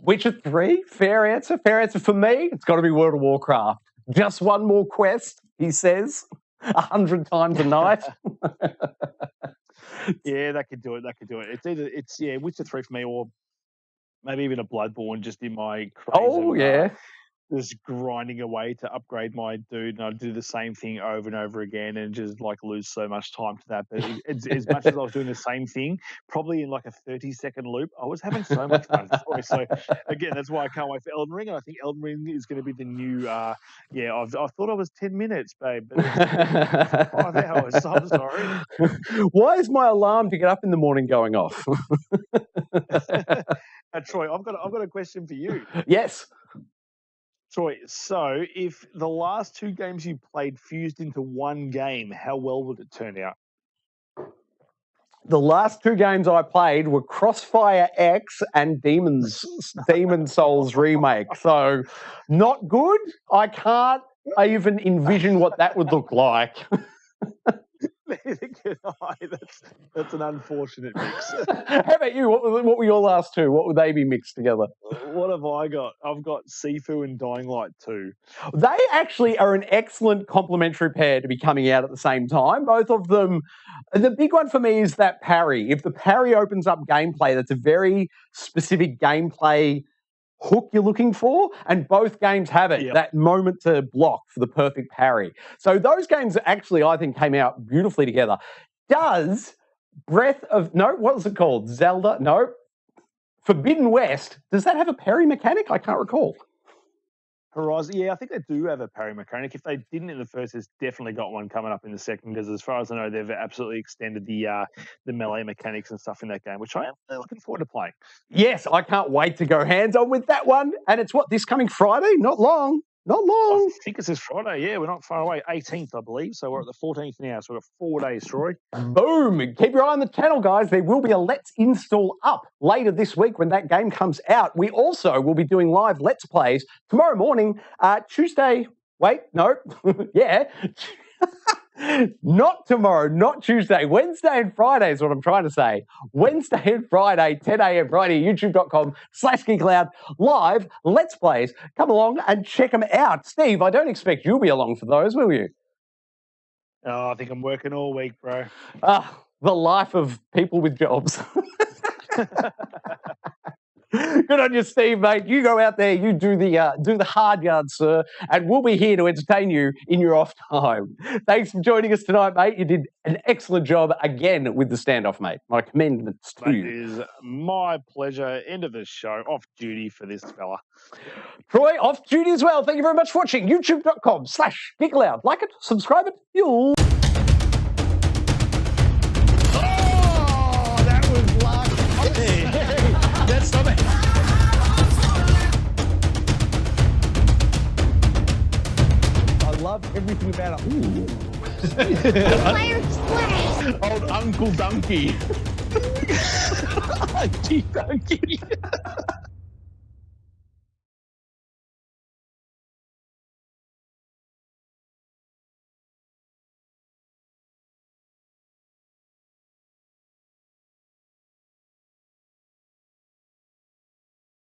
Witcher 3, fair answer. Fair answer for me. It's got to be World of Warcraft. Just one more quest, he says, 100 times a night. Yeah, that could do it. It's Witcher 3 for me, or maybe even a Bloodborne, just in my craze. Just grinding away to upgrade my dude, and I'd do the same thing over and over again and just like lose so much time to that. But as much as I was doing the same thing, probably in like a 30-second loop, I was having so much fun. So again, that's why I can't wait for Elden Ring, and I think Elden Ring is going to be the new. I thought I was 10 minutes, babe, but it's 5 hours. So I'm sorry. Why is my alarm to get up in the morning going off? Troy, I've got a question for you. Yes. Troy, so if the last 2 games you played fused into one game, how well would it turn out? The last 2 games I played were Crossfire X and Demon Souls remake. So not good. I can't even envision what that would look like. Neither can I. That's an unfortunate mix. How about you? What were your last 2? What would they be mixed together? What have I got? I've got Sifu and Dying Light 2. They actually are an excellent complementary pair to be coming out at the same time. Both of them. The big one for me is that parry. If the parry opens up gameplay, that's a very specific gameplay hook you're looking for, and both games have it, that moment to block for the perfect parry. So those games actually, I think, came out beautifully together. Does what was it called? Zelda? No. Forbidden West, does that have a parry mechanic? I can't recall. Horizon, yeah, I think they do have a parry mechanic. If they didn't in the first, there's definitely got one coming up in the second, because as far as I know, they've absolutely extended the melee mechanics and stuff in that game, which I am looking forward to playing. Yes, I can't wait to go hands-on with that one. And it's this coming Friday? Not long. I think it's this Friday, yeah. We're not far away. 18th, I believe. So we're at the 14th now. So we've got 4 days, Troy. Boom. Keep your eye on the channel, guys. There will be a Let's Install up later this week when that game comes out. We also will be doing live Let's Plays tomorrow morning, Tuesday. Wait, no. Yeah. Not tomorrow, not Tuesday. Wednesday and Friday is what I'm trying to say. Wednesday and Friday, 10 a.m. Friday, youtube.com/GeekAloud, live Let's Plays. Come along and check them out. Steve, I don't expect you'll be along for those, will you? Oh, I think I'm working all week, bro. the life of people with jobs. Good on you, Steve, mate. You go out there, you do the hard yards, sir, and we'll be here to entertain you in your off time. Thanks for joining us tonight, mate. You did an excellent job again with the standoff, mate. My commendments to you. It is my pleasure. End of the show. Off duty for this fella. Troy, off duty as well. Thank you very much for watching. YouTube.com/GeekAloud. Like it, subscribe it. You'll. Oh, that was luck. Hey, that's something. I love everything about it. Ooh. Old Uncle Donkey. Donkey.